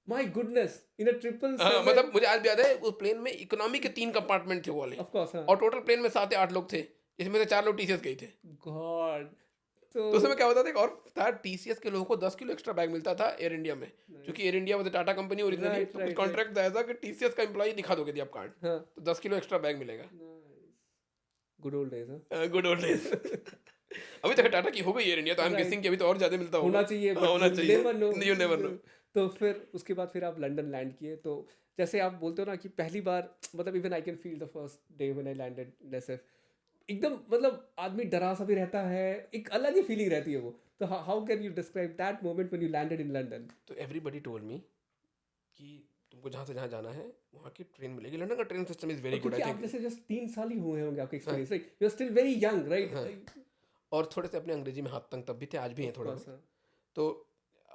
My goodness, in a triple हाँ seven. मतलब मुझे आज भी याद है उस प्लेन में इकोनॉमी के 3 कंपार्टमेंट थे वो वाले, Of course, हाँ. और टोटल प्लेन में 7 या 8 लोग थे, जिसमें से 4 लोग टीसीएस गए थे। God. तो तो उसमें क्या होता था, एक और था, टीसीएस के लोगों को 10 किलो एक्स्ट्रा बैग मिलता था एयर इंडिया में, क्योंकि air India was Tata company originally, Right, तो कुछ right, कॉन्ट्रैक्ट था ऐसा कि टीसीएस का एम्प्लॉय दिखा दोगे दी आप कार्ड, हाँ. तो 10 किलो एक्स्ट्रा बैग मिलेगा। Good old days, हाँ. Good old days. अभी तक टाटा की हो गई एयर इंडिया, तो आई एम Right. गेसिंग कि अभी तो और ज्यादा मिलता होना होगा। चाहिए, हाँ, but होना you चाहिए, never know. You never know. तो फिर उसके बाद फिर आप लंदन लैंड किए, तो जैसे आप बोलते हो ना कि पहली बार, मतलब even I can feel the first day when I landed in SF, एकदम मतलब आदमी डरा सा भी रहता है, एक अलग ही फीलिंग रहती है वो। तो how can you describe that moment when you landed in London? तो एवरीबडी टोल्ड मी कि तुमको जहाँ से जहाँ जाना है वहाँ की ट्रेन मिलेगी, लंदन का train system is very good क्योंकि आई आप थिंक। जैसे जस्ट 3 साल ही हुए होंगे आपके experience, right? You are still very young, right? और थोड़े से अपने अंग्रेजी में हाथ तंग तब भी थे, आज भी हैं थोड़ा बहुत। हाँ. तो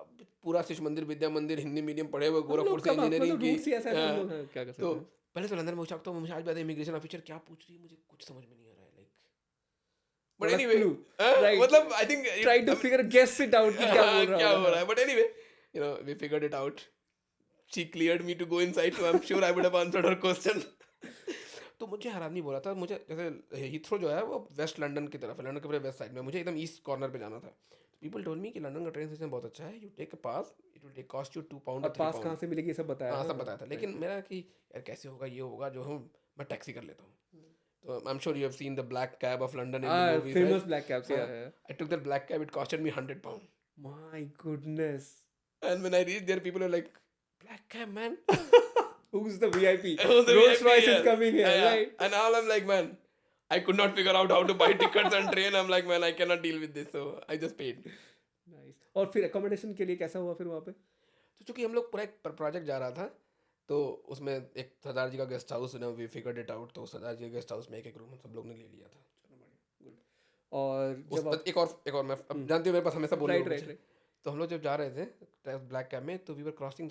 अब पूरा शिशु मंदिर, विद्या मंदिर, हिंदी मीडियम पढ़े हुए, गोरखपुर से मतलब इंजीनियरिंग की। रूट्स ही ऐसा है, तो हम हाँ, लोग हाँ, क्या कर सकते तो हैं? पहले तो लंदन में पूछा, तो मुझे आज भी इमिग्रेशन ऑफिसर क्या पूछ रही है, मुझे कुछ समझ में नहीं आ रहा है, लाइक बट थोड़ा एनीवे, clue, right. मतलब I think Try to figure, guess it out कि क्या बोल रहा क्या होगा. हो रहा है, but anyway you know we figured it out. She cleared me to go inside, so I am sure I would have answered her question. तो मुझे हैरान नहीं बोला था, मुझे जैसे हीथ्रो जो है वो वेस्ट लंदन की तरफ है, लंदन के पूरे वेस्ट साइड में, मुझे एकदम ईस्ट कॉर्नर पे जाना था। पीपल टोल्ड मी कि लंदन का ट्रेन सिस्टम बहुत अच्छा है, you take a pass, it will take cost you 2 pound और और 3 पास कहाँ पाउंड। से मिलेगी ये सब बताया? हाँ हाँ, सब बताया था, लेकिन मेरा कि यार कैसे होगा, ये होगा जो हम, मैं टैक्सी कर लेता हूँ। तो I am sure you have seen the black cab of London in the movies, famous black cabs, हाँ, yeah. I took that black cab, it costed me 100 pound. My goodness. And when I reached there, people were like, black cab, man. Who's the VIP? Who's the Rolls VIP Royce here? is coming here, Yeah. right? And all I'm like, man, I could not figure out how to buy tickets and train. I'm like, man, I cannot deal with this. So I just paid. Nice. और फिर accommodation के लिए कैसा हुआ फिर वहाँ पे? तो चूंकि हम लोग पूरा एक प्रोजेक्ट जा रहा था, तो उसमें एक सरदार जी का guest house, we figured it out, तो सरदार जी के गेस्ट हाउस में एक रूम सब लोग ने ले लिया था। और जब आप एक और मैं अब जानती हूँ मेरे पास हमेशा बोलने राइट को राइट कुछ है। राइट तो हम लोग जब जा रहे थे ब्लैक कैब में, तो we were crossing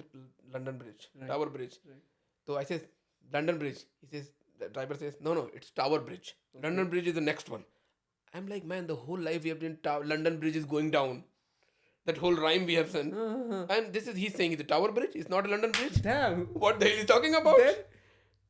London Bridge, Tower Bridge. तो I says London Bridge, he says, the driver says no no it's Tower Bridge, London Bridge is the next one. I am like man, the whole life we have been London Bridge is going down, that whole rhyme we have sung, and this is he's saying the tower bridge is not a London bridge. Damn. What the hell is talking about? Then?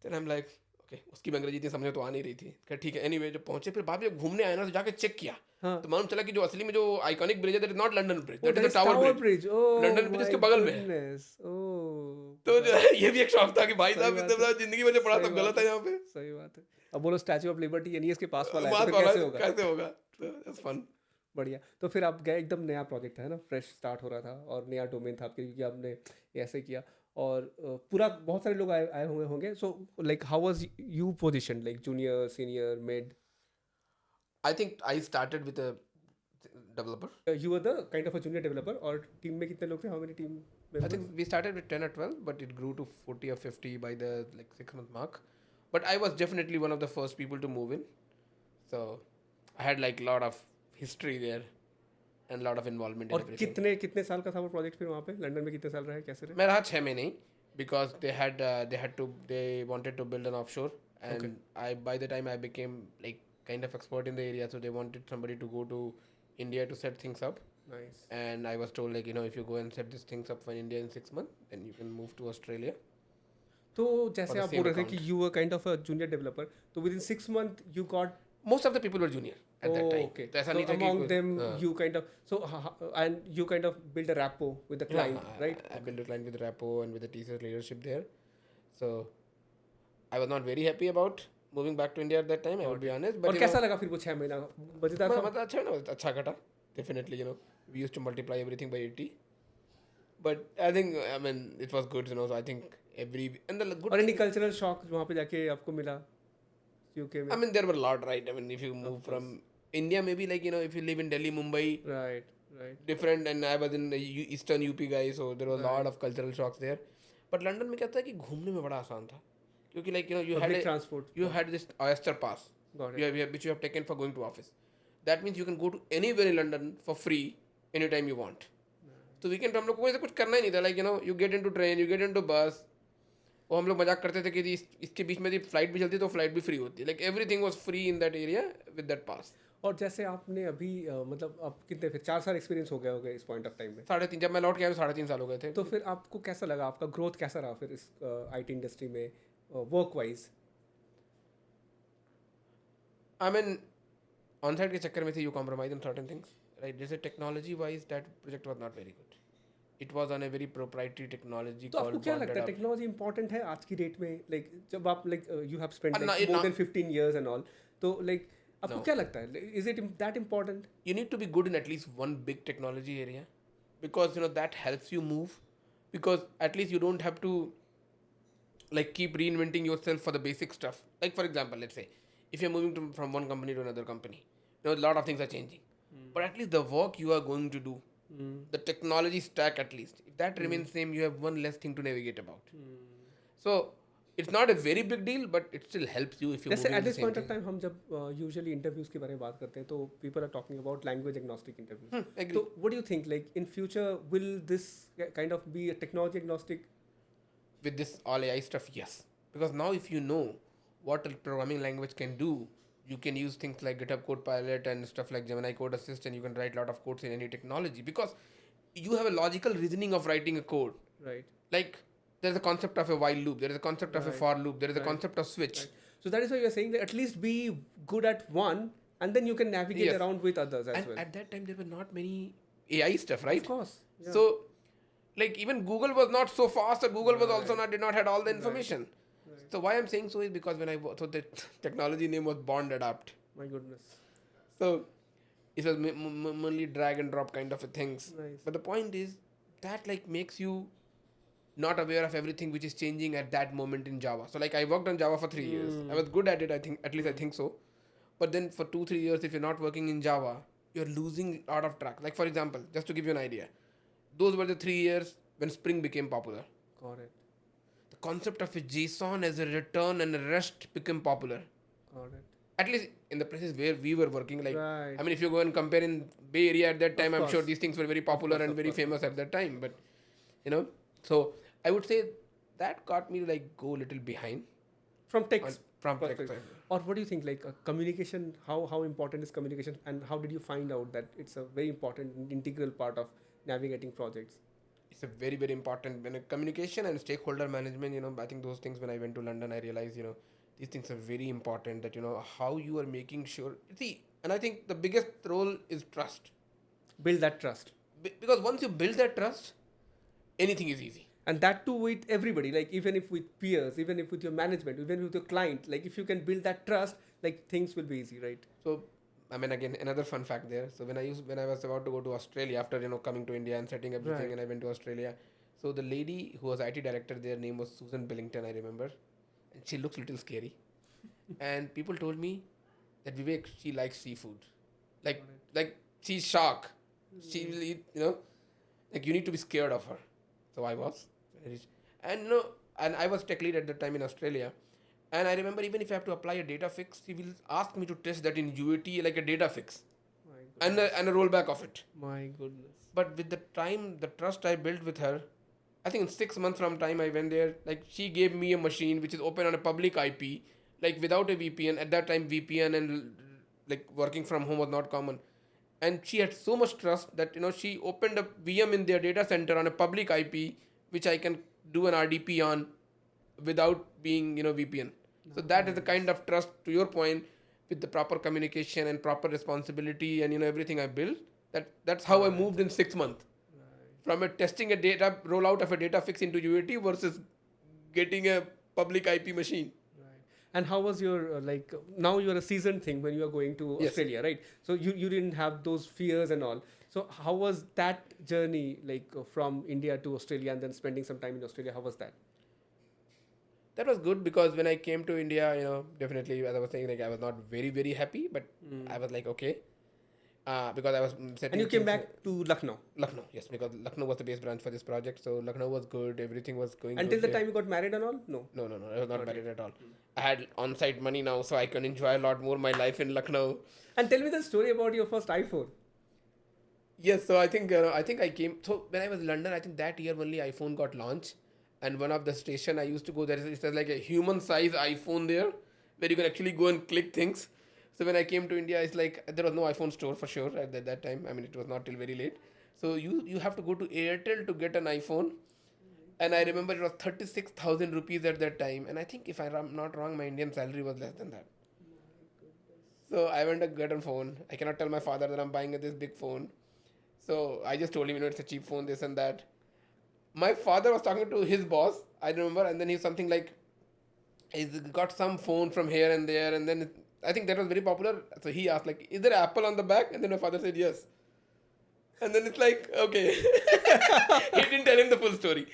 Then I'm like, okay, उसकी भी अंग्रेजी इतनी समझ में तो आ नहीं रही थी। क्या ठीक है, anyway जब पहुंचे, फिर बाद में जब घूमने आए ना, तो जाके चेक किया, तो मालूम चला कि जो असली में जो आइकॉनिक ब्रिज है, that is not London bridge, that is the tower bridge. Oh, London bridge इसके बगल में है। goodness. Oh. तो जो है ये भी एक शौक था कि भाई सही साहब बात इतना है। जिंदगी में जो पढ़ा सही सब बात गलत है यहाँ पे। सही बात है। अब बोलो स्टैचू ऑफ लिबर्टी यानी इसके पास वाला है, बात तो फिर वाला कैसे होगा? कैसे होगा? तो that's fun. बढ़िया। तो फिर आप गए, एकदम नया प्रोजेक्ट था, है ना, फ्रेश स्टार्ट हो रहा था और नया डोमेन था आपके, क्योंकि आपने ऐसे किया और पूरा बहुत सारे लोग आए हुए होंगे। So like how was you position, like junior, senior, mid? I think I started with a developer. You were the kind of a junior developer, और टीम में कितने लोग थे? How many team I members? think we started with 10 or 12, but it grew to 40 or 50 by the like 6-month mark. But I was definitely one of the first people to move in. So I had like a lot of history there and a lot of involvement in और everything. कितने साल का था वो project फिर वहाँ पे London में? कितने साल रहे, कैसे रहे? मैं रहा 6 महीने ही, because they wanted to build an offshore, and by the time I became like kind of expert in the area, so they wanted somebody to go to India to set things up. Nice. And I was told, like, you know, if you go and set these things up for India in 6 months, then you can move to Australia. तो जैसे For the आप same बोल रहे थे account. कि you were kind of a junior developer, तो within 6 month you got Most of the people were junior at that time. okay. तो ऐसा So नहीं था कि among कोई- them हाँ. you kind of and you kind of build a rapport with the client, Yeah, right? I built a client with Rapo and with the TCS leadership there. So I was not very happy about moving back to India at that time, I would be honest. But और you कैसा know, लगा फिर वो 6 महीना मजेदार था? मतलब अच्छा है ना, अच्छा कटा. Definitely, you know, we used to multiply everything by 80. But I think, I mean, it was good, you know, so I think and the good और thing, एनी कल्चरल शॉक वहाँ पे जाके आपको मिला यूके में? I mean, there were a lot, right? I mean, if you move from India, maybe like, you know, if you live in Delhi, Mumbai, right. different, and I was in the eastern UP guy, so there was a lot of cultural shocks there. But London में क्या था कि घूमने में बड़ा आसान था, क्योंकि like, you know, Public transport. you had this Oyster pass, Got it. which you have taken for going to office. That means you can go to anywhere in London for free anytime you want. तो weekend हम लोग को ऐसा कुछ करना ही नहीं था, like, you know, you get into train, you get into bus. और हम लोग मजाक करते थे कि इसके बीच में फ्लाइट भी चलती तो फ्लाइट भी फ्री होती है, like everything was free in that area with that pass. और जैसे आपने अभी मतलब आप कितने फिर 4 साल एक्सपीरियंस हो गया होगा इस पॉइंट ऑफ टाइम में, 3.5 जब मैं लौट के आया तो 3.5 साल हो गए थे। तो फिर आपको कैसा लगा, आपका ग्रोथ कैसा रहा फिर इस आईटी इंडस्ट्री में work wise? I mean on side के चक्कर में से you compromise on certain things, right? जैसे technology wise that project was not very good. It was on a very proprietary technology तो आपको कॉल्ड क्या बॉन्डेड लगता है अप. टेक्नोलॉजी इंपॉर्टेंट है आज की डेट में, लाइक जब आप like you have spent No, like it more not, then 15 years and all, तो लाइक आपको no. क्या लगता है, is it that important? You need to be good in at least one big technology area, because that helps you move, because at least you don't have to like keep reinventing yourself for the basic stuff. Like for example, let's say if you're moving from one company to another company, a lot of things are changing, but at least the work you are going to do, the technology stack, at least if that remains same, you have one less thing to navigate about. So it's not a very big deal, but it still helps you if you're जैसे moving at in the this same point of thing. Time हम जब usually interviews के बारे में बात करते हैं तो people are talking about language agnostic interviews, Agree. तो what do you think like in future will this kind of be a technology agnostic? With this all AI stuff, yes. Because now if you know what a programming language can do, you can use things like GitHub Copilot and stuff like Gemini Code Assist, and you can write a lot of codes in any technology, because you have a logical reasoning of writing a code. Right Like there's a concept of a while loop, there is a concept of a Right. for loop, there is a Right. concept of switch. Right. So that is why you are saying that at least be good at one, and then you can navigate Yes. around with others as And well. at that time there were not many AI stuff, right? Of course. Yeah. So like even Google was not so fast, or Google was also Right. did not had all the Right. information. Right. So why I'm saying so is because when so the technology name was Bond Adapt. My goodness. So it was mainly drag and drop kind of a things. Nice. But the point is that like makes you not aware of everything which is changing at that moment in Java. So like I worked on Java for 3 years. I was good at it, I think, at least I think so. But then for 2-3 years, if you're not working in Java, you're losing a lot of track. Like for example, just to give you an idea, those were the 3 years when Spring became popular. Got it. The concept of a JSON as a return and a REST became popular. Got it. At least in the places where we were working. Like Right. I mean, if you go and compare in Bay Area at that time, I'm sure course. these things were very popular course, and of very course, famous at that time. But so I would say that got me to like go a little behind From tech from tech perspective. side. Or what do you think, like communication, how important is communication, and how did you find out that it's a very important and integral part of navigating projects? It's a very very important when communication and stakeholder management. I think those things, when I went to London, I realized these things are very important. That how you are making sure. See, and I think the biggest role is trust. Build that trust. Because once you build that trust, anything is easy. And that too with everybody, like even if with peers, even if with your management, even with your client, like if you can build that trust, like things will be easy, right? So I mean, again, another fun fact there. So when I was about to go to Australia after coming to India and setting everything, Right. and I went to Australia. So the lady who was IT director there, name was Susan Billington, I remember, and she looks a little scary. And people told me that Vivek, she likes seafood, like she's shark. She will eat, like you need to be scared of her. So I was, and and I was tech lead at the time in Australia. And I remember, even if I have to apply a data fix, he will ask me to test that in UAT like a data fix My and a rollback of it. My goodness. But with the time, the trust I built with her, I think in 6 months from time I went there, like she gave me a machine which is open on a public IP, like without a VPN. At that time, VPN and like working from home was not common. And she had so much trust that she opened a VM in their data center on a public IP, which I can do an RDP on without being VPN. So that is the kind of trust, to your point, with the proper communication and proper responsibility and everything I built. That's how I moved in 6 months from testing a data rollout of a data fix into UAT versus getting a public IP machine. Right. And how was your like now you're a seasoned thing when you are going to Yes. Australia, right? So you didn't have those fears and all. So how was that journey like from India to Australia and then spending some time in Australia? How was that? That was good, because when I came to India, definitely, as I was saying, like I was not very very happy, but I was like, okay, because I was setting. And you came things- back to Lucknow. Lucknow, yes, because Lucknow was the base branch for this project, so Lucknow was good. Everything was going Until good the there. time you got married and all? No. No, I was not married at all. I had on-site money now, so I can enjoy a lot more my life in Lucknow. And tell me the story about your first iPhone. Yes, so I think I came. So when I was in London, I think that year only iPhone got launched, and one of the station I used to go there, there's like a human-size iPhone there, where you can actually go and click things. So when I came to India, it's like there was no iPhone store for sure at that time. I mean, it was not till very late. So you have to go to Airtel to get an iPhone. And I remember it was 36,000 rupees at that time. And I think if I'm not wrong, my Indian salary was less than that. So I went to get a phone. I cannot tell my father that I'm buying this big phone. So I just told him, it's a cheap phone, this and that. My father was talking to his boss, I remember, and then he was something like, he's got some phone from here and there, and then I think that was very popular. So he asked, like, is there Apple on the back? And then my father said yes. And then it's like, okay. He didn't tell him the full story.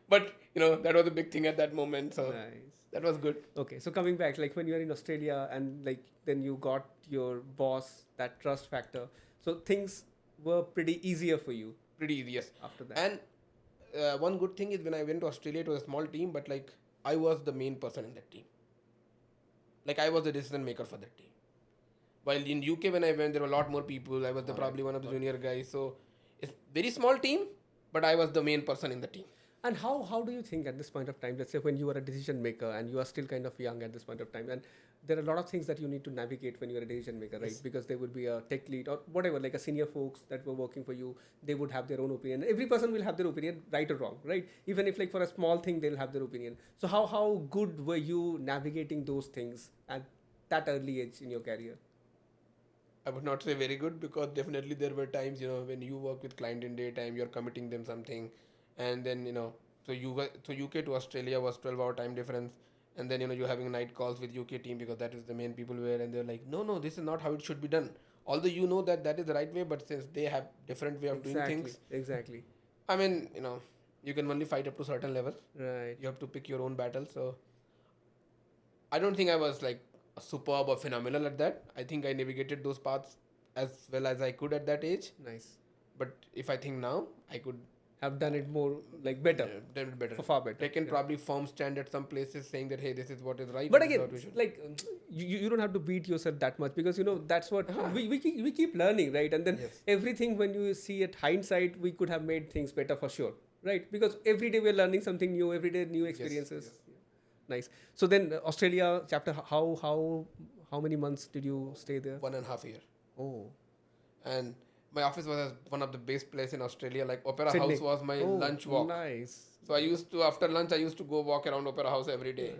But, that was a big thing at that moment. So Nice. that was good. Okay, so coming back, like when you are in Australia and like then you got your boss, that trust factor. So things were pretty easier for you Pretty easy, yes. after that. And one good thing is when I went to Australia, it was a small team, but like I was the main person in that team. Like I was the decision maker for that team. While in UK when I went, there were a lot more people. I was probably one of the junior guys. So it's very small team, but I was the main person in the team. And how do you think at this point of time, let's say when you are a decision maker and you are still kind of young at this point of time, and there are a lot of things that you need to navigate when you are a decision maker, right? Because there would be a tech lead or whatever, like a senior folks that were working for you, they would have their own opinion. Every person will have their opinion, right or wrong, right? Even if like for a small thing, they'll have their opinion. So how good were you navigating those things at that early age in your career? I would not say very good because definitely there were times, when you work with client in daytime, you're committing them something, and then so UK to Australia was 12-hour time difference, and then you're having night calls with UK team because that is the main people were, and they're like, no, this is not how it should be done. Although that is the right way, but since they have different way of doing things, Exactly. I mean, you can only fight up to certain level. Right. You have to pick your own battle. So I don't think I was like superb or phenomenal at that. I think I navigated those paths as well as I could at that age. Nice. But if I think now, I could Have done it more like better. done it better. Far better. Taken probably firm stand at some places saying that, hey, this is what is right. But this is again, what we should. like you don't have to beat yourself that much because that's what we keep learning, right? And then Yes. everything when you see it hindsight, we could have made things better for sure, right? Because every day we're learning something new, every day new experiences. yes. Nice. So then Australia chapter, how many months did you stay there? 1.5 year. Oh, And my office was one of the best place in Australia. Like Opera Sydney. House was my Oh, lunch walk. Nice. So after lunch, I used to go walk around Opera House every day.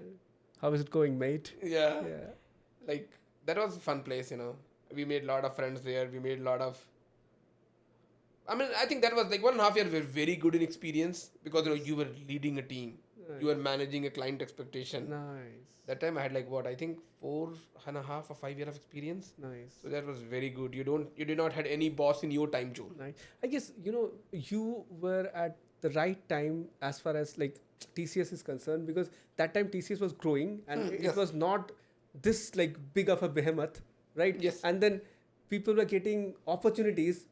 How is it going, mate? Yeah. Yeah. Like that was a fun place. We made a lot of friends there. We made a lot of. I mean, I think that was like 1.5 years were very good in experience because you were leading a team, you were managing a client expectation. Nice. That time I had like I think 4.5 or 5 years of experience. Nice. So that was very good. You did not had any boss in your time zone. Right. I guess you were at the right time as far as like TCS is concerned because that time TCS was growing and it yes. was not this like big of a behemoth, right? Yes. And then people were getting opportunities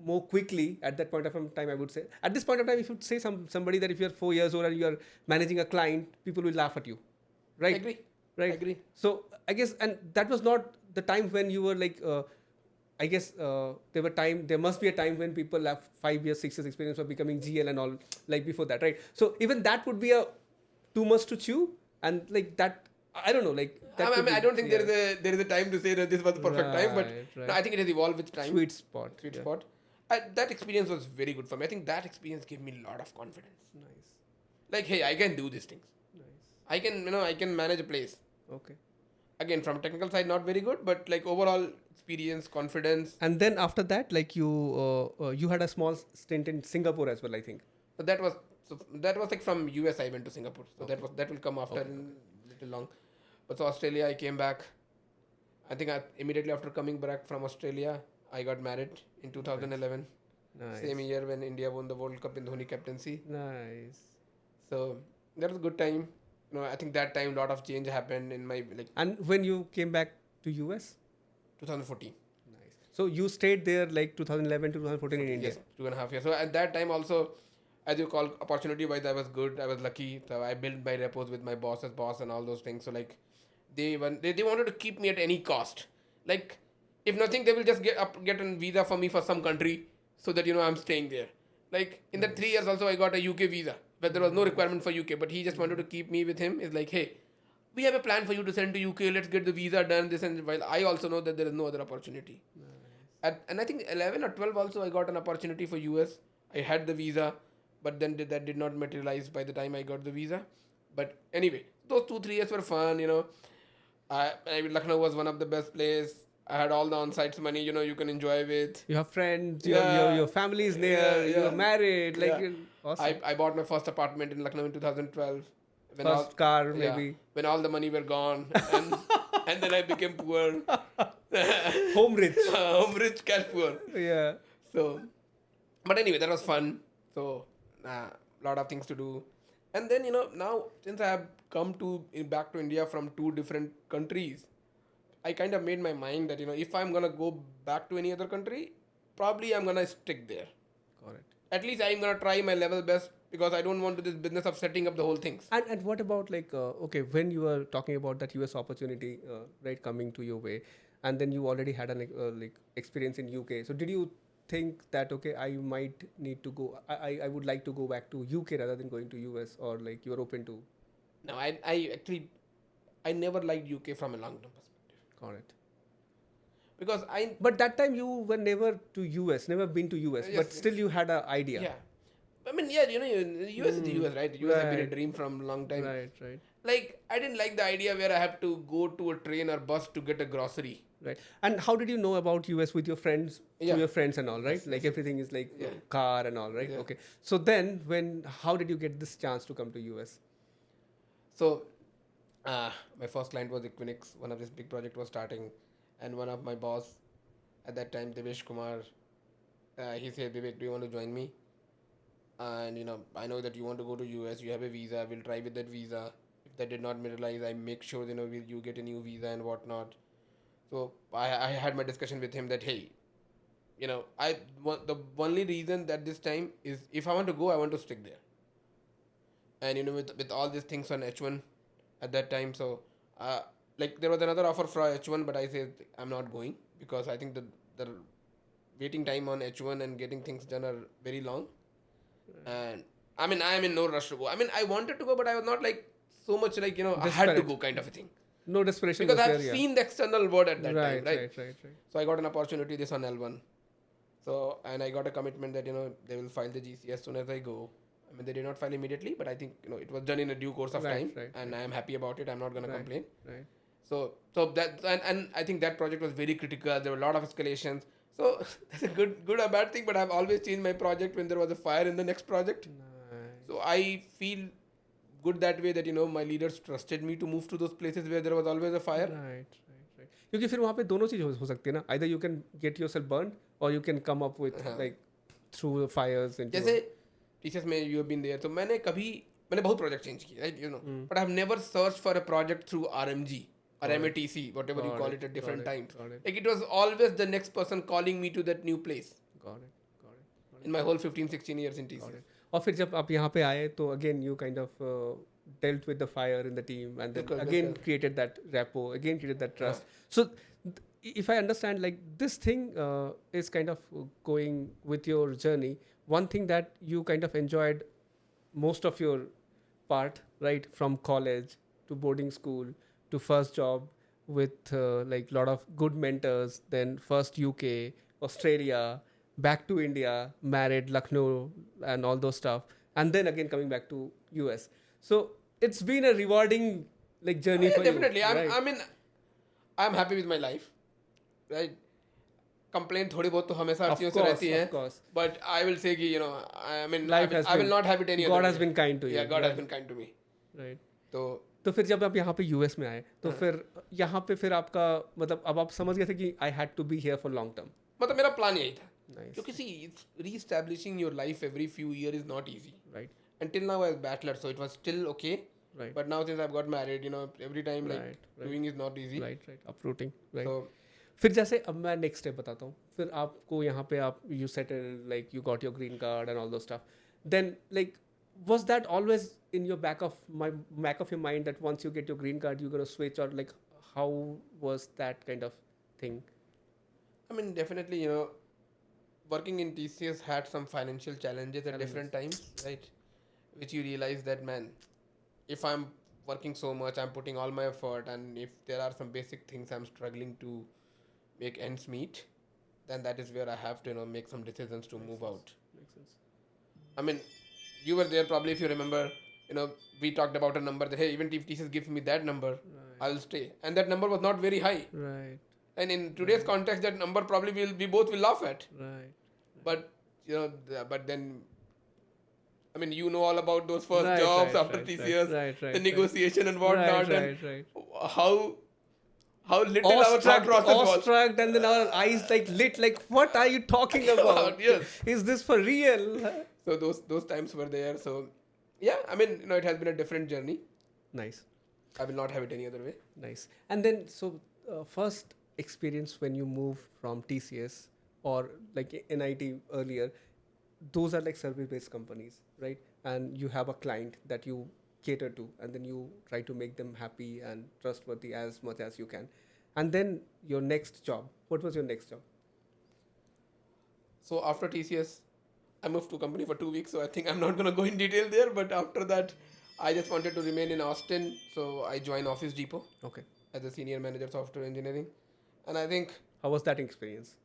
more quickly at that point of time. I would say at this point of time, if you say somebody that if you're 4 years old and you're managing a client, people will laugh at you, right? Agree. Right. Agree. So I guess, and that was not the time when you were like. I guess there must be a time when people have 5 years, 6 years experience of becoming GL and all like before that, right? So even that would be a too much to chew, and like that, I don't know, like. That I could mean, be- I don't think yeah. there is a time to say that this was the perfect time, but Right. no, I think it has evolved with time. Sweet spot. Sweet yeah. spot. That experience was very good for me. I think that experience gave me a lot of confidence. Nice. Like, hey, I can do these things. Nice. I can manage a place. Okay. Again, from technical side, not very good, but like overall experience, confidence. And then after that, like you had a small stint in Singapore as well, I think. So that was like from US I went to Singapore. So that will come after in little long. But so Australia I came back. I think immediately after coming back from Australia, I got married in 2011. Nice. Same year when India won the World Cup in Dhoni captaincy. Nice. So that was a good time. I think that time a lot of change happened in my like And when you came back to US? 2014. Nice. So you stayed there like 2011 to 2014 in India. Yes, 2.5 years. So at that time also, as you call, opportunity wise, I was good. I was lucky. So I built my repos with my boss's boss and all those things. So like, they wanted to keep me at any cost. Like, if nothing, they will just get a visa for me for some country so that I'm staying there. Like in that 3 years also, I got a UK visa, but there was no requirement for UK. But he just wanted to keep me with him. It's like, hey, we have a plan for you to send to UK. Let's get the visa done. This and while I also know that there is no other opportunity. And I think 11 or 12 also I got an opportunity for US. I had the visa, but then that did not materialize by the time I got the visa. But anyway, those 2 3 years were fun. Lucknow was one of the best place. I had all the on-sites money. You can enjoy with. You have friends, Yeah. your family is near, Yeah, you're yeah. married, like Yeah. awesome. I bought my first apartment in Lucknow in 2012. When First car yeah, maybe. when all the money were gone, and and then I became poor. Home rich. Home rich, cash poor. Yeah. So, but anyway, that was fun. So, a lot of things to do. And then now since I have come back to India from 2 different countries, I kind of made my mind that if I'm gonna go back to any other country, probably I'm gonna stick there. Correct. At least I'm gonna try my level best because I don't want to this business of setting up the whole things. And what about like okay, when you were talking about that US opportunity, right, coming to your way, and then you already had an like experience in UK. So did you think that okay, I might need to go? I would like to go back to UK rather than going to US, or like you are open to? Now I actually I never liked UK from a long term perspective Correct. because I But that time you were never to US, never been to US, Yes, but yes. still you had an idea. yeah. I mean, yeah, US is the US, right? US has been a Right. dream from a long time. Right, right, Like, I didn't like the idea where I have to go to a train or bus to get a grocery. right. And how did you know about US with your friends, Yeah. through your friends and all, right? Yes, Like everything is like Yeah. car and all, right? Yeah. Okay. So then, how did you get this chance to come to US? So, my first client was Equinix. One of this big project was starting, and one of my boss at that time, Devesh Kumar, he said, "Vivek, do you want to join me? And I know that you want to go to US. You have a visa. We'll try with that visa. If that did not materialize, I make sure you get a new visa and whatnot." So I had my discussion with him that hey, the only reason that this time is if I want to go, I want to stick there. And with all these things on H1 at that time, so like there was another offer for H1, but I said I'm not going because I think the waiting time on H1 and getting things done are very long. And I mean I am in no rush to go. I mean I wanted to go, but I was not like so much like I had to Desperate. go kind of a thing No desperation because was I've there, yeah. seen the external world at that Right, time, right? right, right, right. So I got an opportunity this on L1. So and I got a commitment that they will file the GC as soon as I go. I mean they did not file immediately, but I think it was done in a due course of Right, time, right, and I am happy about it. I'm not gonna Right. complain. Right. So that and I think that project was very critical. There were a lot of escalations. So that's a good or bad thing. But I've always changed my project when there was a fire in the next project. Nice. So I feel good that way that my leaders trusted me to move to those places where there was always a fire. Right, right, right. क्योंकि फिर वहाँ पे दोनों चीज़ हो सकती है ना. Either you can get yourself burned or you can come up with like through the fires into जैसे टीचर्स में यू हैव बीन देयर तो मैंने बहुत प्रोजेक्ट चेंज किए right but I have never search for a project through RMG or MATC whatever you Got call it, it at got different it, times. got it. Like it was always the next person calling me to that new place Got it, got it, got it. in my whole 15-16 years in Got TCS. it. और फिर जब आप यहाँ पे आए तो again you kind of dealt with the fire in the team and then बिल्कुल, again बिल्कुल. created that rapport, again created that trust. So if I understand, like this thing is kind of going with your journey. One thing that you kind of enjoyed most of your part, right, from college to boarding school to first job with like lot of good mentors, then first UK, Australia, back to India, married, Lucknow, and all those stuff, and then again coming back to US. So it's been a rewarding like journey Yeah, for definitely. you. Right? I mean, I'm happy with my life, right? Complain थोड़ी बहुत तो हमेशा हर Of चीज़ों से course, रहती of हैं. course. But I will say कि I mean Life has I will been- not have it any God other has way. been kind to you. Yeah, God has Right. been kind to me. Right. तो तो फिर जब आप यहाँ पे US में आए तो फिर यहाँ पे फिर आपका मतलब अब आप समझ गए थे कि I had to be here for long term. मतलब मेरा प्लान यही था Nice. क्योंकि see re-establishing your life every few years is not easy. Right. Until now I was bachelor, so it was still okay. Right. But now since I've got married, every time like Right, right. doing is not easy. Right right uprooting right. So फिर जैसे अब मैं next step बताता हूँ. फिर आपको यहाँ पे आप you settle like you got your green card and all those stuff. Then like was that always in your back of your mind that once you get your green card you're going to switch, or like how was that kind of thing? I mean definitely working in TCS had some financial challenges at different times, right? Which you realize that man, if I'm working so much, I'm putting all my effort, and if there are some basic things I'm struggling to make ends meet, then that is where I have to, make some decisions to move out. Makes sense. I mean, you were there probably if you remember, we talked about a number that, hey, even if TCS gives me that number, I'll stay. And that number was not very high. Right. And in today's context, that number probably we both will laugh at. Right. But, but then, I mean, all about those first Right, jobs right, after right, TCS, right, right, the negotiation and whatnot, Right, and right. how little our thought process was. Awestruck, and then our eyes like lit, like, what are you talking about? Yes. Is this for real? So those times were there. So yeah, I mean, it has been a different journey. Nice. I will not have it any other way. Nice. And then, so first experience when you move from TCS or like NIT earlier, those are like service-based companies, right? And you have a client that you cater to, and then you try to make them happy and trustworthy as much as you can. And then your next job. What was your next job? So after TCS, I moved to a company for 2 weeks. So I think I'm not gonna go in detail there. But after that, I just wanted to remain in Austin. So I joined Office Depot Okay. as a senior manager software engineering. And I think, How was that experience?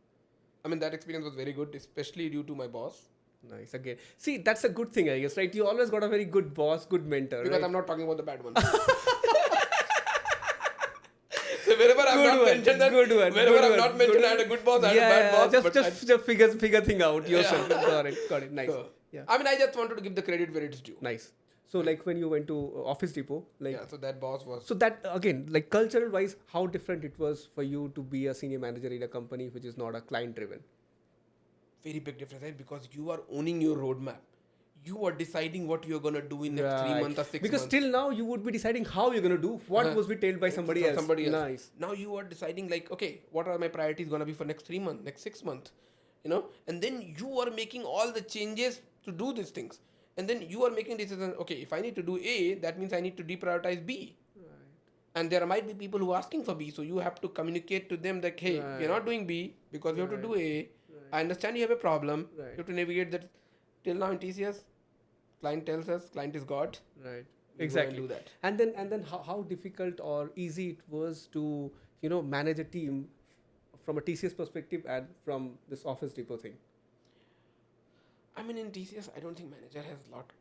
I mean, that experience was very good, especially due to my boss. Nice. Again, see, that's a good thing, I guess, right? You always got a very good boss, good mentor. Because right? I'm not talking about the bad ones. So wherever I've Good not one, mentioned that, good one, wherever good I've one, not mentioned good I had a good boss, I had a bad boss. just but just figure thing out yourself. Got it. Nice. So, Yeah. I mean, I just wanted to give the credit where it's due. Nice. So like when you went to Office Depot, like Yeah, so that boss was so that again, like cultural wise, how different it was for you to be a senior manager in a company which is not a client driven. very big difference, right? Because you are owning your roadmap. You are deciding what you're gonna do in next 3 months or 6 Because months. till now you would be deciding how you're gonna do what was be told by somebody else. Nice. Now you are deciding like, okay, what are my priorities gonna be for next 3 months, next 6 months, and then you are making all the changes to do these things, and then you are making decisions. Okay, if I need to do A, that means I need to deprioritize B. And there might be people who are asking for B, so you have to communicate to them that, hey, we're not doing B because we have to do A. I understand you have a problem. You have to navigate that. Till now in TCS, client tells us, client is God. Right. We go Exactly. and do that. And then how difficult or easy it was to manage a team from a TCS perspective and from this Office Depot thing. I mean, in TCS, I don't think manager has a lot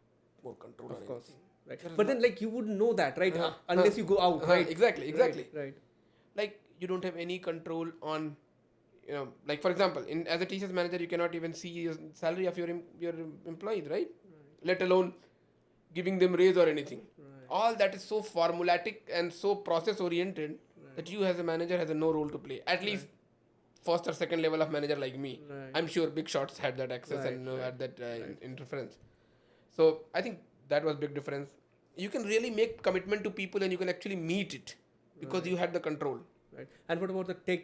more control on Of course. anything. Right. There is But then like you wouldn't know that, right? Uh-huh. Unless you go out, right? Exactly. Right. Like, you don't have any control on, like for example, as a TCS manager, you cannot even see your salary of your employees, right? Let alone giving them raise or anything. All that is so formulatic and so process oriented that you as a manager has no role to play. At least first or second level of manager like me. Right. I'm sure big shots had that access Right, and right, had that interference. So I think that was big difference. You can really make commitment to people and you can actually meet it because you had the control. Right. And what about the tech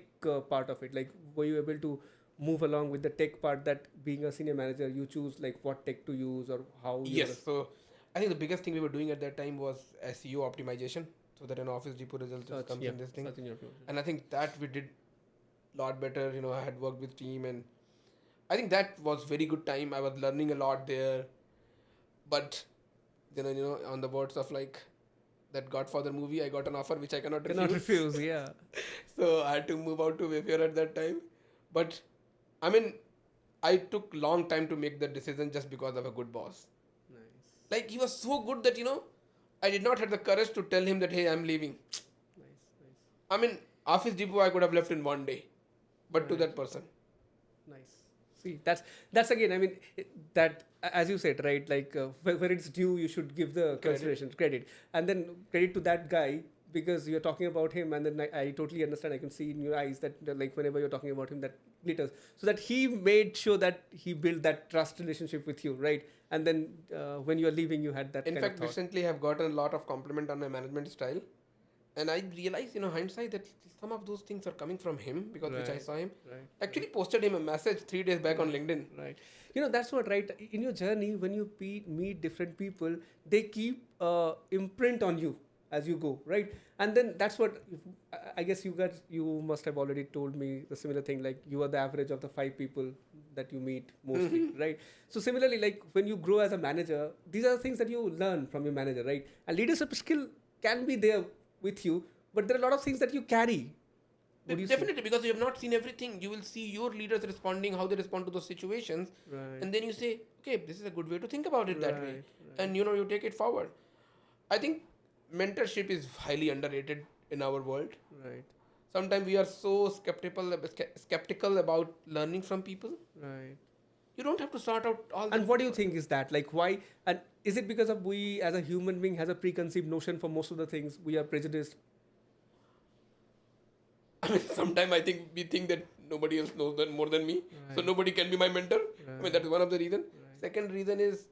part of it? Like, were you able to move along with the tech part that being a senior manager, you choose like what tech to use or how you Yes. So I think the biggest thing we were doing at that time was SEO optimization, so that an Office Depot result just comes in this thing. Search in your promotion. And I think that we did a lot better. I had worked with team, and I think that was very good time. I was learning a lot there. But on the words of like that Godfather movie, I got an offer which I cannot refuse. Yeah. So I had to move out to Wayfair at that time. But I mean, I took long time to make that decision just because of a good boss. Nice. Like, he was so good that I did not have the courage to tell him that, hey, I'm leaving. Nice. I mean, Office Depot I could have left in one day, but to that person. Nice. See, that's again. I mean, that as you said, right? Like where it's due, you should give the consideration, credit, and then credit to that guy because you're talking about him, and then I totally understand. I can see in your eyes that like whenever you're talking about him, that glitters. So that he made sure that he built that trust relationship with you, right? And then when you're leaving, you had that. In kind fact, of thought. recently I've gotten a lot of compliment on my management style, and I realized, hindsight, that some of those things are coming from him because which I saw him. Right. Actually, posted him a message 3 days back on LinkedIn. Right. That's what, right? In your journey, when you meet different people, they keep imprint on you as you go, right? And then that's what, I guess you must have already told me the similar thing, like you are the average of the 5 people that you meet mostly, right? So similarly, like when you grow as a manager, these are the things that you learn from your manager, right? And leadership skill can be there with you, but there are a lot of things that you carry. What do you say? Definitely, because you have not seen everything. You will see your leaders responding, how they respond to those situations, Right. and then you say, okay, this is a good way to think about it that way, Right, and you take it forward. I think mentorship is highly underrated in our world. Right. Sometimes we are so skeptical about learning from people. Right. You don't have to sort out all the And what do you think is that? Like, why? And is it because of we as a human being has a preconceived notion for most of the things? We are prejudiced. I mean, sometimes I think we think that nobody else knows that more than me, so Right. nobody can be my mentor. I mean, Right. that is one of the reason. Right. Second reason is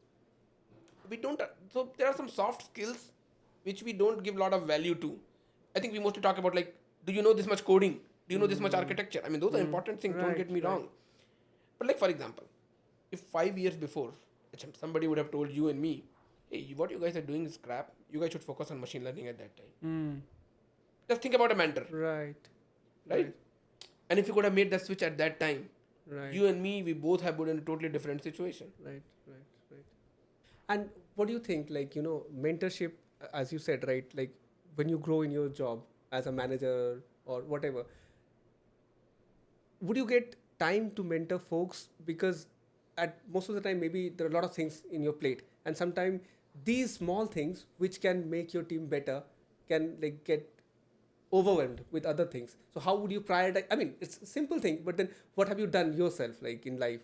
we don't. So there are some soft skills which we don't give a lot of value to. I think we mostly talk about like, do you know this much coding? Do you know this much architecture? I mean, those are important things. Don't Right, get me right. wrong. But like for example, if 5 years before somebody would have told you and me, hey, what you guys are doing is crap. You guys should focus on machine learning at that time. Just think about a mentor, Right. right? And if you could have made that switch at that time, Right. you and me, we both have been in a totally different situation. Right. Right. Right. And what do you think? Like, mentorship, as you said, right? Like, when you grow in your job as a manager or whatever, would you get time to mentor folks? Because at most of the time, maybe there are a lot of things in your plate, and sometimes these small things which can make your team better can like get overwhelmed with other things. So how would you prioritize? I mean, it's a simple thing, but then what have you done yourself, like in life?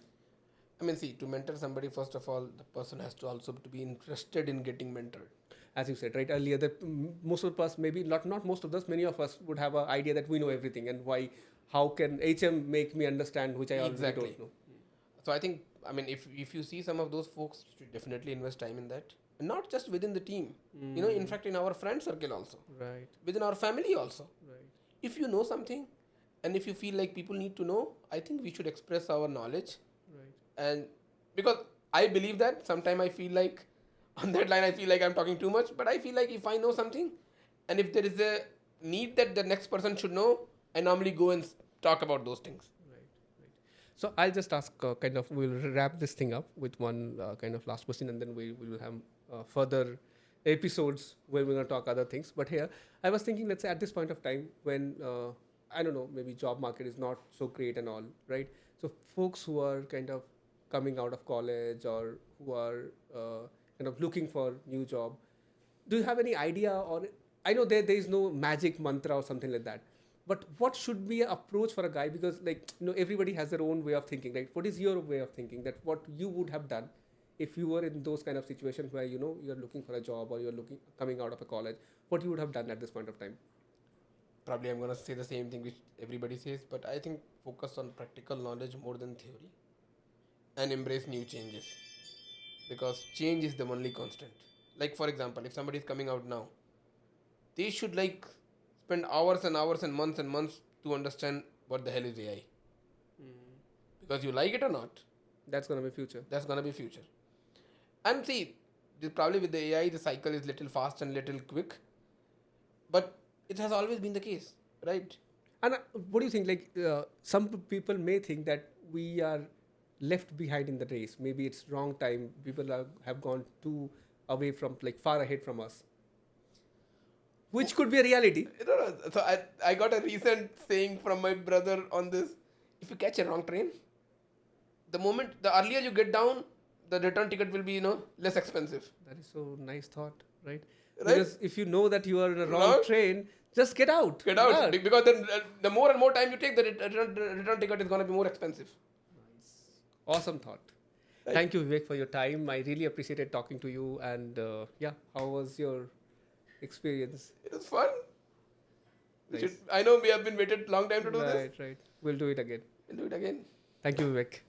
I mean, see, to mentor somebody, first of all, the person has to also to be interested in getting mentored. As you said right earlier, that most of us, maybe not most of us, many of us would have an idea that we know everything, and why? How can HM make me understand which I already Exactly. don't know? So I think, I mean, if you see some of those folks, you should definitely invest time in that, and not just within the team. In fact, in our friend circle also, Right. within our family also. Right. If you know something, and if you feel like people need to know, I think we should express our knowledge. Right. And because I believe that sometimes I feel like on that line I feel like I'm talking too much, but I feel like if I know something, and if there is a need that the next person should know, I normally go and talk about those things. Right. Right. So I'll just ask, we'll wrap this thing up with one kind of last question, and then we will have further episodes where we're going to talk other things. But here, I was thinking, let's say at this point of time when, I don't know, maybe job market is not so great and all, right? So folks who are kind of coming out of college or who are kind of looking for new job, do you have any idea? Or I know there is no magic mantra or something like that, but what should be an approach for a guy? Because everybody has their own way of thinking, right? What is your way of thinking, that what you would have done if you were in those kind of situations where you're looking for a job or you're coming out of a college? What you would have done at this point of time? Probably I'm gonna say the same thing which everybody says, but I think focus on practical knowledge more than theory, and embrace new changes, because change is the only constant. Like for example, if somebody is coming out now, they should like spend hours and hours and months to understand what the hell is AI, because you like it or not, That's gonna be future. that's gonna be future. And see, probably with the AI, the cycle is little fast and little quick, but it has always been the case, right? And what do you think? Like, some people may think that we are left behind in the race. Maybe it's wrong time. People have gone too away from, like, far ahead from us, which could be a reality. No. So I got a recent saying from my brother on this: if you catch a wrong train, the earlier you get down, the return ticket will be less expensive. That is so nice thought, right? Right? Because if you know that you are in a wrong Wrong? train, just get out. Get out, Yeah. because then the more and more time you take, the return ticket is going to be more expensive. Awesome thought. Right. Thank you, Vivek, for your time. I really appreciated talking to you. And how was your experience? It was fun. Nice. I know we have been waited long time to do this. Right. We'll do it again. We'll do it again. Thank you, Vivek.